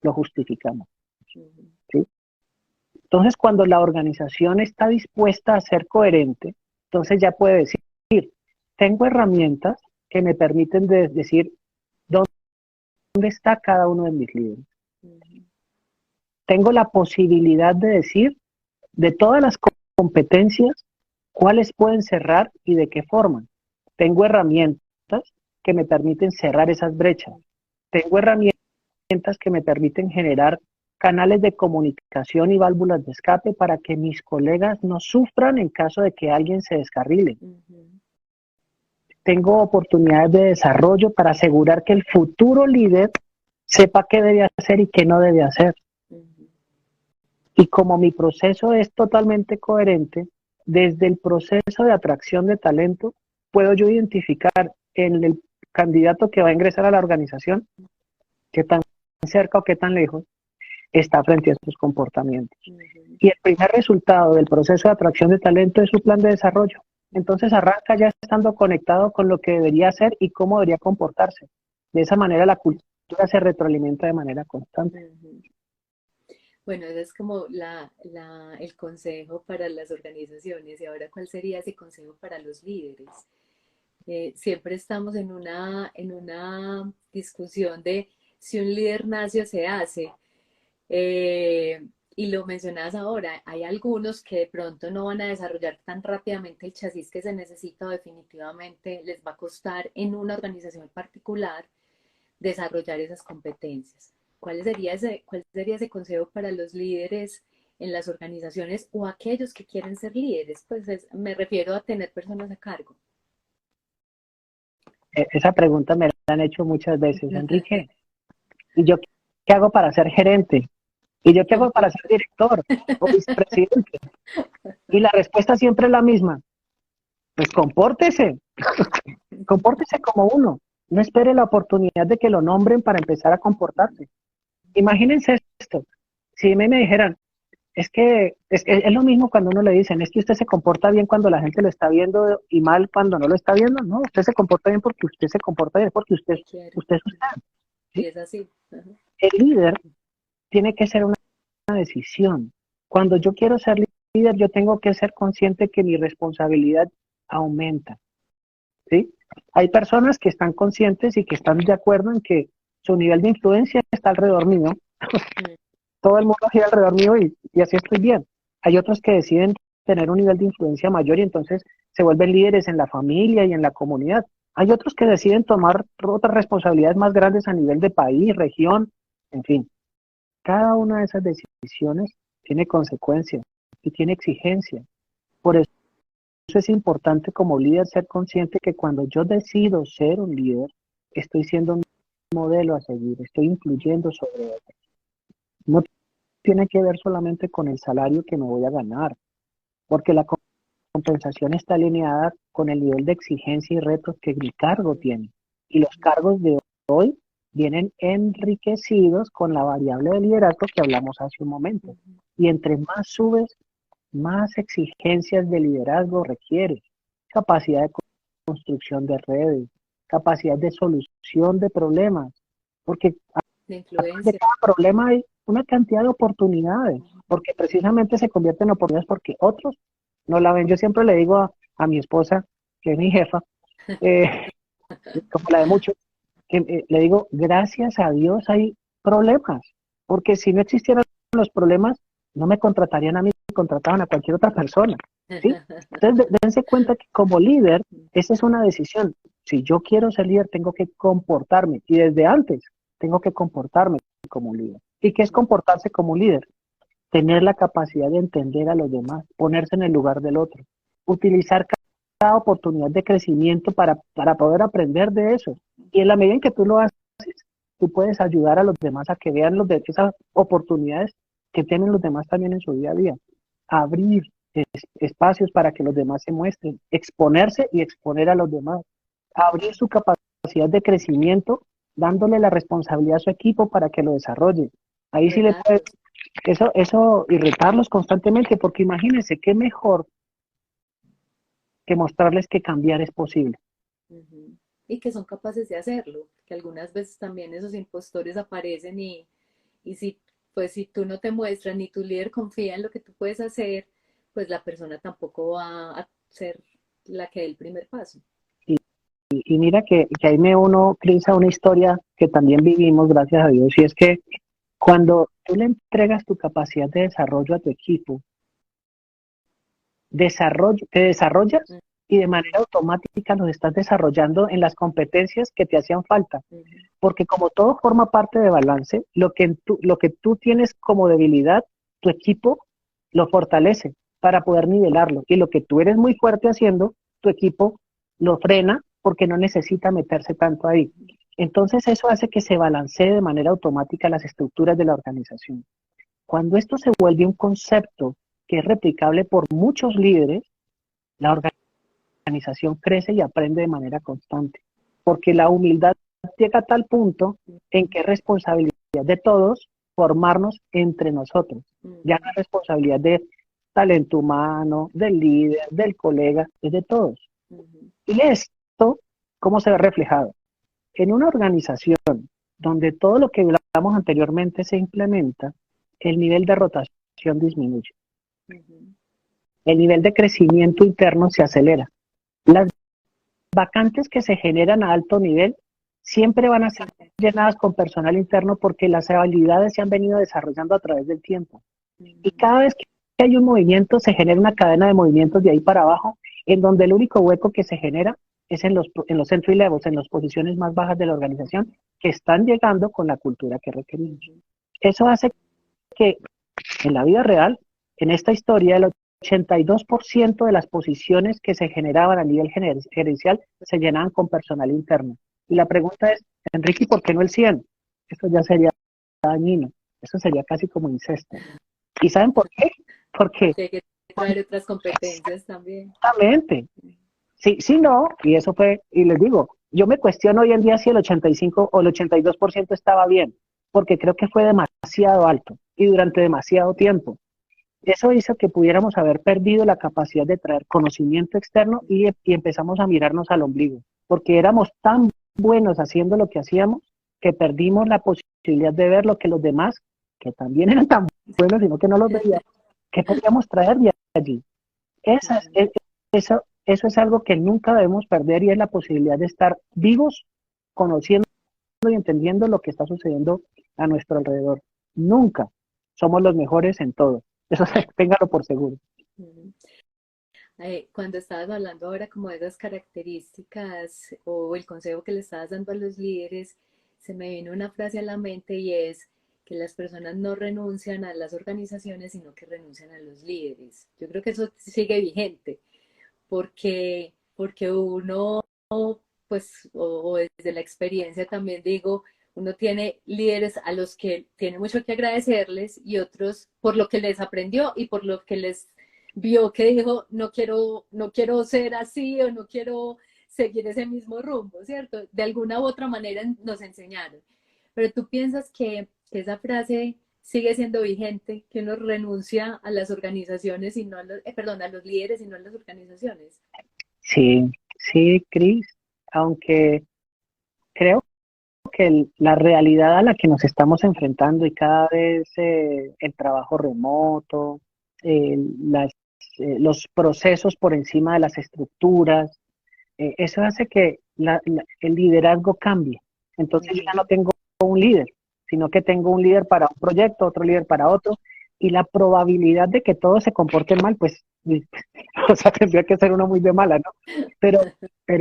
lo justificamos. ujú, ¿Sí? Entonces, cuando la organización está dispuesta a ser coherente, entonces ya puede decir, tengo herramientas que me permiten decir dónde está cada uno de mis líderes. ujú, Tengo la posibilidad de decir de todas las competencias cuáles pueden cerrar y de qué forma. Tengo herramientas que me permiten cerrar esas brechas. Tengo herramientas que me permiten generar canales de comunicación y válvulas de escape para que mis colegas no sufran en caso de que alguien se descarrile. ujú, Tengo oportunidades de desarrollo para asegurar que el futuro líder sepa qué debe hacer y qué no debe hacer. ujú. Y como mi proceso es totalmente coherente, desde el proceso de atracción de talento, puedo yo identificar en el candidato que va a ingresar a la organización qué tan cerca o qué tan lejos está frente a estos comportamientos. Ujú. Y el primer resultado del proceso de atracción de talento es su plan de desarrollo. Entonces arranca ya estando conectado con lo que debería hacer y cómo debería comportarse. De esa manera la cultura se retroalimenta de manera constante. Ujú. Bueno, ese es como el consejo para las organizaciones. Y ahora, ¿cuál sería ese consejo para los líderes? Siempre estamos en una discusión de si un líder nace o se hace. Eh, y lo mencionas ahora, hay algunos que de pronto no van a desarrollar tan rápidamente el chasis que se necesita o definitivamente les va a costar en una organización particular desarrollar esas competencias. Cuál sería ese consejo para los líderes en las organizaciones o aquellos que quieren ser líderes? Pues me refiero a tener personas a cargo. Esa pregunta me la han hecho muchas veces, Enrique. ¿Y yo qué hago para ser gerente? ¿Y yo qué hago para ser director o vicepresidente? Y la respuesta siempre es la misma. Pues compórtese como uno. No espere la oportunidad de que lo nombren para empezar a comportarse. Imagínense esto. Si me dijeran, es lo mismo cuando uno le dicen, es que usted se comporta bien cuando la gente lo está viendo y mal cuando no lo está viendo. No, usted se comporta bien porque usted se comporta bien, porque Yo quiero. usted es usted. Y ¿Sí? es así. Ajá. El líder tiene que ser una decisión. Cuando yo quiero ser líder, yo tengo que ser consciente que mi responsabilidad aumenta. ¿Sí? Hay personas que están conscientes y que están de acuerdo en que su nivel de influencia está alrededor mío. Mm, Todo el mundo gira alrededor mío y así estoy bien. Hay otros que deciden tener un nivel de influencia mayor y entonces se vuelven líderes en la familia y en la comunidad. Hay otros que deciden tomar otras responsabilidades más grandes a nivel de país, región, en fin. Cada una de esas decisiones tiene consecuencias y tiene exigencias. Por eso es importante como líder ser consciente que cuando yo decido ser un líder, estoy siendo un modelo a seguir, estoy influyendo sobre otros. No tiene que ver solamente con el salario que me voy a ganar, porque la compensación está alineada con el nivel de exigencia y retos que mi cargo tiene. Y los cargos de hoy vienen enriquecidos con la variable de liderazgo que hablamos hace un momento. Y entre más subes, más exigencias de liderazgo requieres. Capacidad de construcción de redes, capacidad de solución de problemas, porque de atrás de influencia. cada problema hay una cantidad de oportunidades, porque precisamente se convierten en oportunidades porque otros no la ven. Yo siempre le digo a mi esposa, que es mi jefa, eh, como la de muchos, que le digo, gracias a Dios hay problemas, porque si no existieran los problemas, no me contratarían a mí, contrataban a cualquier otra persona, ¿sí? Entonces, dense cuenta que como líder, esa es una decisión. Si yo quiero ser líder, tengo que comportarme, y desde antes tengo que comportarme como un líder. ¿Y qué es comportarse como un líder? Tener la capacidad de entender a los demás, ponerse en el lugar del otro, utilizar cada oportunidad de crecimiento para poder aprender de eso. Y en la medida en que tú lo haces, tú puedes ayudar a los demás a que vean esas oportunidades que tienen los demás también en su día a día. Abrir espacios para que los demás se muestren, exponerse y exponer a los demás. Abrir su capacidad de crecimiento, dándole la responsabilidad a su equipo para que lo desarrolle. Ahí sí le puedes, eso, irritarlos constantemente, porque imagínense, qué mejor que mostrarles que cambiar es posible. Y que son capaces de hacerlo, que algunas veces también esos impostores aparecen y si, pues si tú no te muestras ni tu líder confía en lo que tú puedes hacer, pues la persona tampoco va a ser la que dé el primer paso. Y mira que ahí me uno, Cris, a una historia que también vivimos, gracias a Dios, y es que cuando tú le entregas tu capacidad de desarrollo a tu equipo, te desarrollas y de manera automática los estás desarrollando en las competencias que te hacían falta. Porque como todo forma parte de balance, lo que tú tienes como debilidad, tu equipo lo fortalece para poder nivelarlo. Y lo que tú eres muy fuerte haciendo, tu equipo lo frena porque no necesita meterse tanto ahí. Entonces eso hace que se balancee de manera automática las estructuras de la organización. Cuando esto se vuelve un concepto que es replicable por muchos líderes, la organización crece y aprende de manera constante, porque la humildad llega a tal punto en que es responsabilidad de todos formarnos entre nosotros. Ya no es responsabilidad de talento humano, del líder, del colega, es de todos. Y esto, ¿cómo se ve reflejado? En una organización donde todo lo que hablamos anteriormente se implementa, el nivel de rotación disminuye. El nivel de crecimiento interno se acelera. Las vacantes que se generan a alto nivel siempre van a ser llenadas con personal interno porque las habilidades se han venido desarrollando a través del tiempo. Y cada vez que hay un movimiento, se genera una cadena de movimientos de ahí para abajo, en donde el único hueco que se genera es en los entry levels, en las posiciones más bajas de la organización, que están llegando con la cultura que requerimos. Eso hace que en la vida real, en esta historia, el 82% de las posiciones que se generaban a nivel gerencial se llenaban con personal interno. Y la pregunta es, Enrique, ¿por qué no el 100? Eso ya sería dañino, eso sería casi como incesto. ¿Y saben por qué? Porque Sí, hay que traer otras competencias también. exactamente, sí, no, y eso fue, y les digo, yo me cuestiono hoy en día si el 85 o el 82% estaba bien, porque creo que fue demasiado alto y durante demasiado tiempo. Eso hizo que pudiéramos haber perdido la capacidad de traer conocimiento externo y empezamos a mirarnos al ombligo, porque éramos tan buenos haciendo lo que hacíamos que perdimos la posibilidad de ver lo que los demás, que también eran tan buenos, sino que no los veíamos, que podíamos traer de allí. Eso es algo que nunca debemos perder y es la posibilidad de estar vivos, conociendo y entendiendo lo que está sucediendo a nuestro alrededor. Nunca somos los mejores en todo. Eso téngalo por seguro. Cuando estabas hablando ahora como de esas características o el consejo que le estabas dando a los líderes, se me vino una frase a la mente y es que las personas no renuncian a las organizaciones, sino que renuncian a los líderes. Yo creo que eso sigue vigente, porque uno, pues, o desde la experiencia también digo, uno tiene líderes a los que tiene mucho que agradecerles y otros por lo que les aprendió y por lo que les vio que dijo, no quiero ser así o no quiero seguir ese mismo rumbo, ¿cierto? De alguna u otra manera nos enseñaron. Pero tú piensas que esa frase sigue siendo vigente, que uno renuncia a las organizaciones y no a los, perdón, a los líderes y no a las organizaciones. Sí, sí, Cris, aunque creo que la realidad a la que nos estamos enfrentando y cada vez el trabajo remoto, eh, las, los procesos por encima de las estructuras, eso hace que el liderazgo cambie. Entonces yo ya no tengo un líder, sino que tengo un líder para un proyecto, otro líder para otro, y la probabilidad de que todos se comporten mal, pues, o sea, tendría que ser uno muy de mala, ¿no? Pero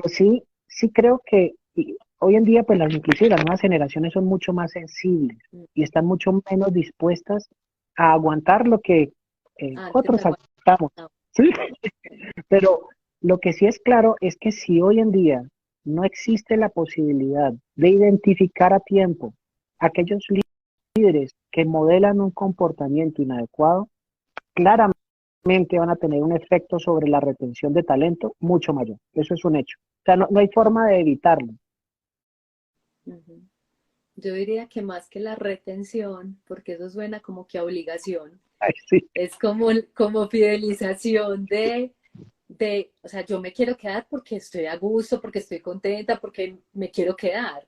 sí, sí creo que hoy en día, pues inclusive las nuevas generaciones son mucho más sensibles y están mucho menos dispuestas a aguantar lo que Antes otros aguantamos, ¿sí? Pero lo que sí es claro es que si hoy en día no existe la posibilidad de identificar a tiempo aquellos líderes que modelan un comportamiento inadecuado, claramente van a tener un efecto sobre la retención de talento mucho mayor. Eso es un hecho. O sea, no hay forma de evitarlo. Yo diría que más que la retención, porque eso suena como que a obligación, Ay, sí. es como fidelización o sea, yo me quiero quedar porque estoy a gusto, porque estoy contenta, porque me quiero quedar.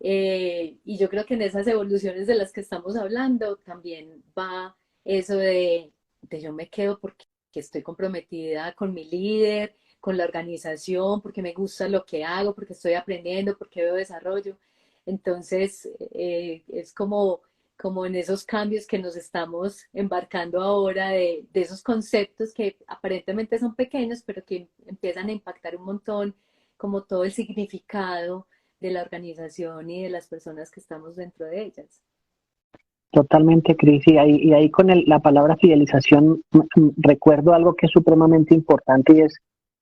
Y yo creo que en esas evoluciones de las que estamos hablando también va eso de yo me quedo porque estoy comprometida con mi líder, con la organización, porque me gusta lo que hago, porque estoy aprendiendo, porque veo desarrollo. Entonces, es como en esos cambios que nos estamos embarcando ahora de esos conceptos que aparentemente son pequeños, pero que empiezan a impactar un montón, como todo el significado de la organización y de las personas que estamos dentro de ellas. Totalmente, Cris. Y ahí con la palabra fidelización recuerdo algo que es supremamente importante y es,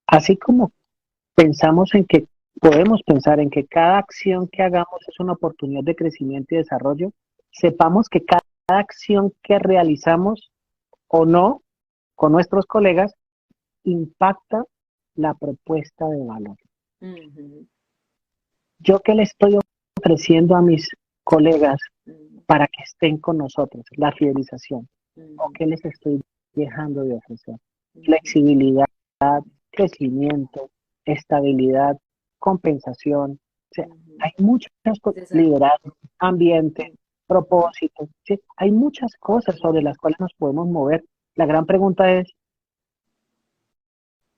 así como pensamos en que podemos pensar en que cada acción que hagamos es una oportunidad de crecimiento y desarrollo, sepamos que cada acción que realizamos o no con nuestros colegas impacta la propuesta de valor. Uh-huh. Yo qué le estoy ofreciendo a mis colegas Uh-huh. para que estén con nosotros, la fidelización, Uh-huh. o qué les estoy dejando de ofrecer, Uh-huh. flexibilidad, crecimiento, estabilidad, compensación. O sea, Uh-huh. hay muchas cosas, liderazgo, ambiente, propósito, ¿sí? Hay muchas cosas sobre las cuales nos podemos mover. La gran pregunta es,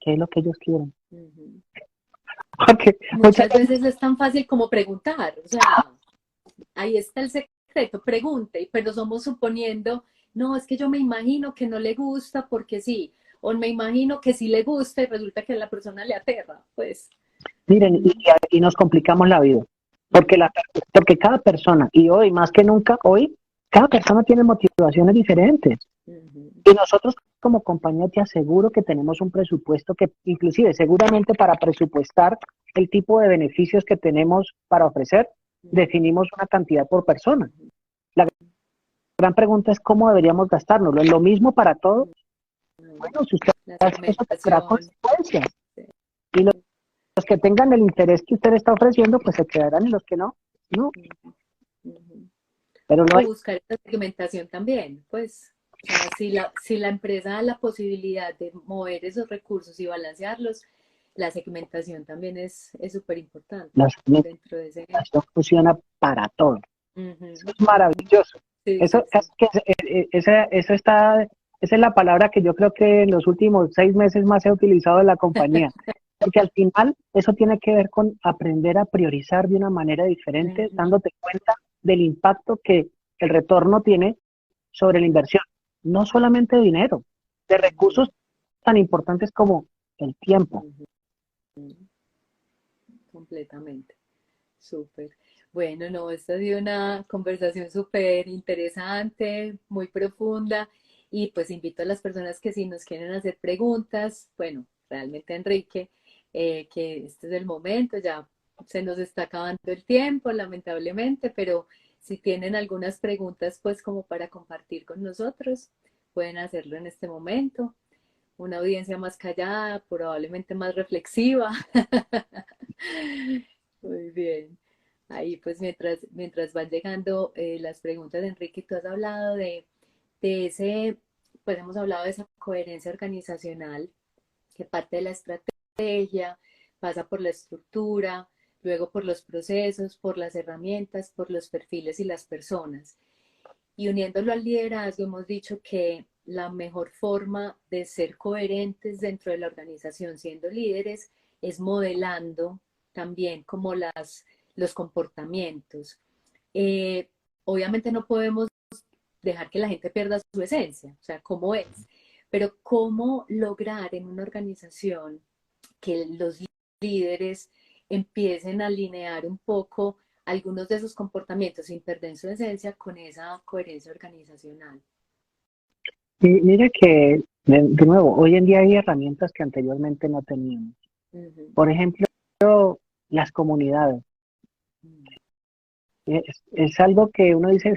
¿qué es lo que ellos quieren? Uh-huh. Porque Muchas veces es tan fácil como preguntar, o sea, ahí está el secreto, pregunte, pero somos suponiendo, no, es que yo me imagino que no le gusta porque sí, o me imagino que sí le gusta y resulta que a la persona le aterra, pues. miren, y nos complicamos la vida, porque cada persona, y hoy más que nunca, hoy, cada persona tiene motivaciones diferentes. Uh-huh. Y nosotros como compañía te aseguro que tenemos un presupuesto que inclusive seguramente para presupuestar el tipo de beneficios que tenemos para ofrecer, definimos una cantidad por persona. La gran pregunta es cómo deberíamos gastárnoslo. ¿Es lo mismo para todos? Bueno, si usted hace eso tendrá consecuencias. Y los que tengan el interés que usted está ofreciendo, pues se quedarán, y los que no, no. Pero no hay... buscar esa segmentación también, pues. O sea, si la empresa da la posibilidad de mover esos recursos y balancearlos, la segmentación también es súper importante. La segmentación funciona para todo. Eso es maravilloso. Sí, Eso, sí, sí. eso está, esa es la palabra que yo creo que en los últimos 6 meses más he utilizado en la compañía. Porque al final eso tiene que ver con aprender a priorizar de una manera diferente, dándote cuenta del impacto que el retorno tiene sobre la inversión. No solamente de dinero, de recursos tan importantes como el tiempo. Completamente. Súper. Bueno, no, esta ha sido una conversación súper interesante, muy profunda, y pues invito a las personas que si nos quieren hacer preguntas, bueno, realmente Enrique, que este es el momento, ya se nos está acabando el tiempo, lamentablemente, pero si tienen algunas preguntas, pues como para compartir con nosotros, pueden hacerlo en este momento. Una audiencia más callada, probablemente más reflexiva. Muy bien. Ahí pues mientras van llegando las preguntas de Enrique, tú has hablado de ese, pues hemos hablado de esa coherencia organizacional que parte de la estrategia, pasa por la estructura, luego por los procesos, por las herramientas, por los perfiles y las personas. Y uniéndolo al liderazgo, hemos dicho que la mejor forma de ser coherentes dentro de la organización siendo líderes es modelando también como los comportamientos. Eh, Obviamente no podemos dejar que la gente pierda su esencia, o sea, cómo es, pero cómo lograr en una organización que los líderes empiecen a alinear un poco algunos de esos comportamientos sin perder su esencia con esa coherencia organizacional. Y mire que, de nuevo, hoy en día hay herramientas que anteriormente no teníamos. Por ejemplo, las comunidades. Es algo que uno dice,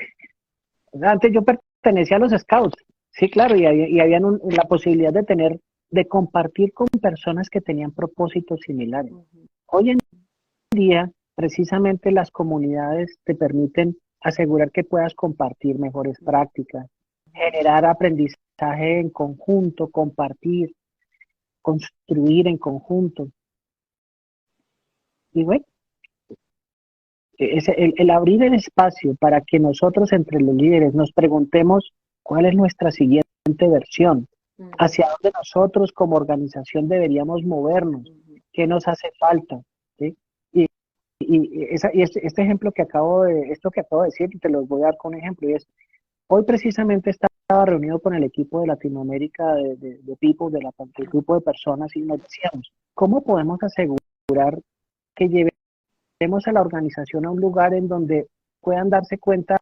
antes yo pertenecía a los scouts, sí, claro, y había la posibilidad de compartir con personas que tenían propósitos similares. Hoy en día, precisamente las comunidades te permiten asegurar que puedas compartir mejores prácticas, generar aprendizaje en conjunto, compartir, construir en conjunto. Y bueno, el abrir el espacio para que nosotros entre los líderes nos preguntemos cuál es nuestra siguiente versión, hacia dónde nosotros como organización deberíamos movernos, qué nos hace falta, ¿sí? Este ejemplo esto que acabo de decir, te lo voy a dar con un ejemplo, y es, hoy precisamente estaba reunido con el equipo de Latinoamérica de People, del grupo de personas, y nos decíamos, ¿cómo podemos asegurar que llevemos a la organización a un lugar en donde puedan darse cuenta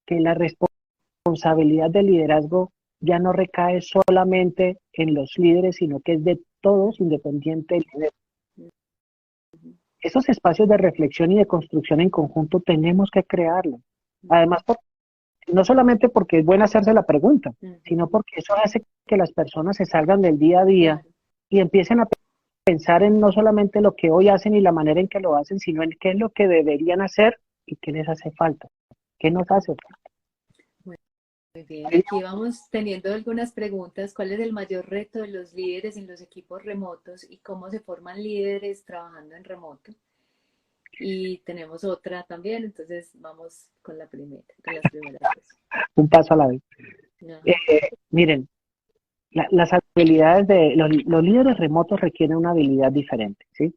que la responsabilidad del liderazgo ya no recae solamente en los líderes, sino que es de todos, independiente del líder? Esos espacios de reflexión y de construcción en conjunto tenemos que crearlos. Además, no solamente porque es bueno hacerse la pregunta, sino porque eso hace que las personas se salgan del día a día y empiecen a pensar en no solamente lo que hoy hacen y la manera en que lo hacen, sino en qué es lo que deberían hacer y qué les hace falta, qué nos hace falta. Muy bien, aquí vamos teniendo algunas preguntas. ¿Cuál es el mayor reto de los líderes en los equipos remotos y cómo se forman líderes trabajando en remoto? Y tenemos otra también, entonces vamos con las primeras dos. Un paso a la vez. Miren, las habilidades de los líderes remotos requieren una habilidad diferente, ¿sí?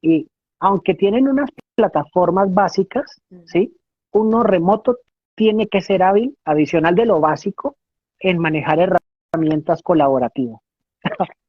Y aunque tienen unas plataformas básicas, ¿sí? Uno remoto tiene que ser hábil, adicional de lo básico, en manejar herramientas colaborativas.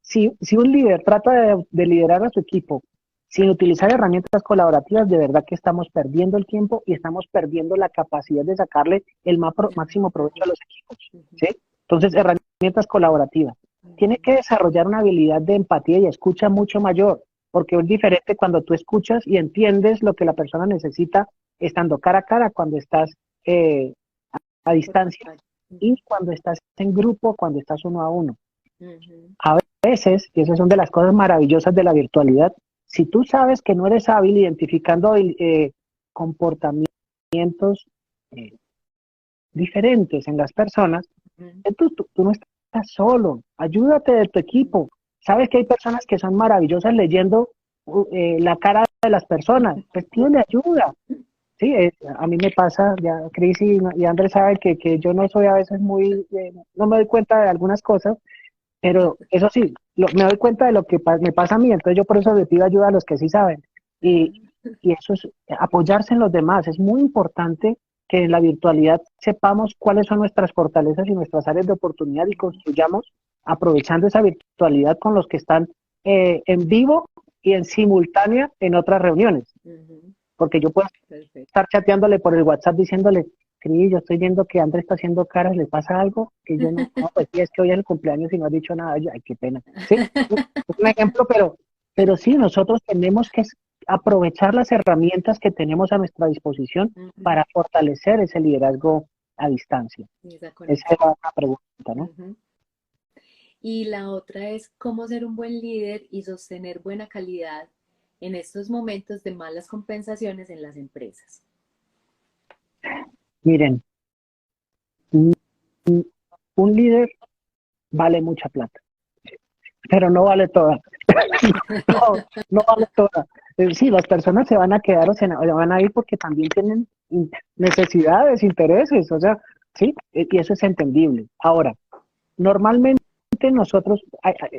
Si un líder trata de liderar a su equipo sin utilizar herramientas colaborativas, de verdad que estamos perdiendo el tiempo y estamos perdiendo la capacidad de sacarle el máximo provecho a los equipos, ¿sí? Entonces, herramientas colaborativas. Tiene que desarrollar una habilidad de empatía y escucha mucho mayor, porque es diferente cuando tú escuchas y entiendes lo que la persona necesita estando cara a cara, cuando estás a distancia, y cuando estás en grupo, cuando estás uno a uno. A veces, y esas son de las cosas maravillosas de la virtualidad, si tú sabes que no eres hábil identificando comportamientos diferentes en las personas, tú no estás solo, ayúdate de tu equipo. Sabes que hay personas que son maravillosas leyendo la cara de las personas, pues pídele ayuda. Sí, a mí me pasa, ya Cris y Andrés saben que yo no soy a veces muy, no me doy cuenta de algunas cosas, pero eso sí, me doy cuenta de lo que me pasa a mí, entonces yo por eso le pido ayuda a los que sí saben. Y eso es apoyarse en los demás. Es muy importante que en la virtualidad sepamos cuáles son nuestras fortalezas y nuestras áreas de oportunidad y construyamos aprovechando esa virtualidad con los que están en vivo y en simultánea en otras reuniones. Porque yo puedo estar chateándole por el WhatsApp diciéndole, Cris, yo estoy viendo que Andrés está haciendo caras, ¿le pasa algo? Que yo no, pues sí, es que hoy es el cumpleaños y no ha dicho nada. Yo, ay, qué pena. Sí, es un ejemplo, pero sí, nosotros tenemos que aprovechar las herramientas que tenemos a nuestra disposición para fortalecer ese liderazgo a distancia. Esa es la pregunta, ¿no? Y la otra es cómo ser un buen líder y sostener buena calidad en estos momentos de malas compensaciones en las empresas. Miren, un líder vale mucha plata, pero no vale toda. no vale toda. Sí, las personas se van a quedar o se van a ir porque también tienen necesidades, intereses, o sea, sí, y eso es entendible. Ahora, normalmente nosotros,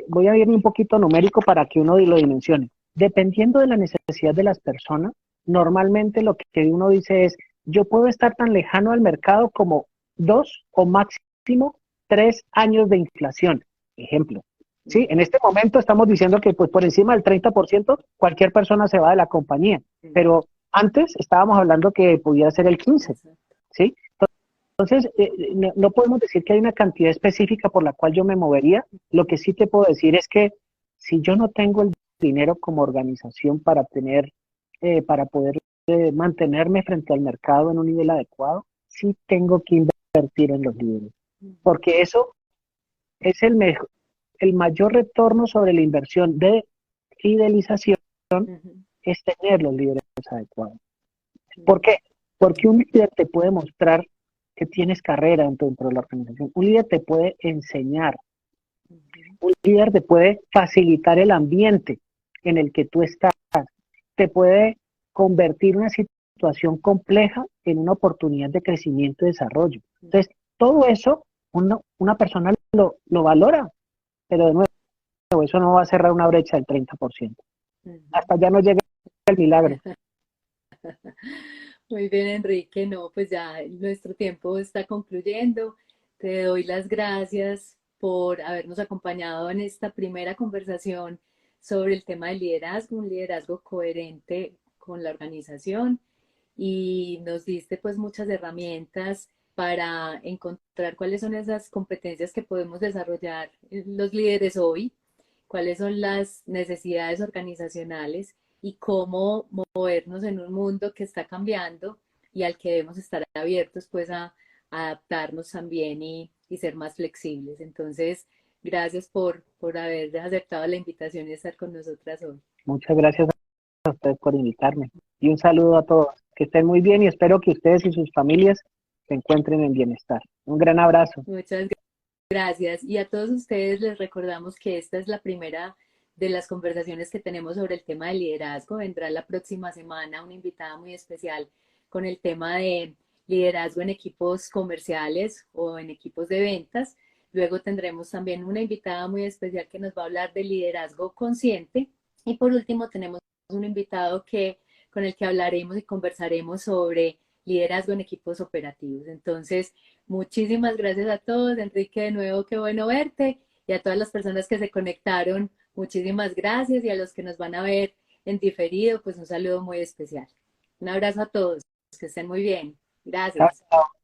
voy a irme un poquito numérico para que uno lo dimensione. Dependiendo de la necesidad de las personas, normalmente lo que uno dice es, yo puedo estar tan lejano al mercado como 2 o máximo 3 años de inflación. Ejemplo. Sí, en este momento estamos diciendo que pues por encima del 30% cualquier persona se va de la compañía, pero antes estábamos hablando que pudiera ser el 15%, ¿sí? Entonces, no podemos decir que hay una cantidad específica por la cual yo me movería. Lo que sí te puedo decir es que si yo no tengo el dinero como organización para para poder mantenerme frente al mercado en un nivel adecuado, sí tengo que invertir en los líderes, porque eso es el mayor retorno sobre la inversión de fidelización, es tener los líderes adecuados. ¿Por qué? Porque un líder te puede mostrar que tienes carrera dentro de la organización. Un líder te puede enseñar. Un líder te puede facilitar el ambiente en el que tú estás. Te puede convertir una situación compleja en una oportunidad de crecimiento y desarrollo. Entonces, todo eso una persona lo valora, pero de nuevo, eso no va a cerrar una brecha del 30%. Hasta ya no llega el milagro. Muy bien, Enrique. No, pues ya nuestro tiempo está concluyendo. Te doy las gracias por habernos acompañado en esta primera conversación sobre el tema del liderazgo, un liderazgo coherente con la organización, y nos diste pues muchas herramientas para encontrar cuáles son esas competencias que podemos desarrollar los líderes hoy, cuáles son las necesidades organizacionales y cómo movernos en un mundo que está cambiando y al que debemos estar abiertos pues a adaptarnos también y ser más flexibles. Entonces, gracias por haber aceptado la invitación y estar con nosotras hoy. Muchas gracias a ustedes por invitarme. Y un saludo a todos. Que estén muy bien y espero que ustedes y sus familias se encuentren en bienestar. Un gran abrazo. Muchas gracias. Y a todos ustedes les recordamos que esta es la primera de las conversaciones que tenemos sobre el tema de liderazgo. Vendrá la próxima semana una invitada muy especial con el tema de liderazgo en equipos comerciales o en equipos de ventas. Luego tendremos también una invitada muy especial que nos va a hablar de liderazgo consciente. Y por último tenemos un invitado con el que hablaremos y conversaremos sobre liderazgo en equipos operativos. Entonces, muchísimas gracias a todos. Enrique, de nuevo, qué bueno verte. Y a todas las personas que se conectaron, muchísimas gracias. Y a los que nos van a ver en diferido, pues un saludo muy especial. Un abrazo a todos. Que estén muy bien. Gracias. Chao.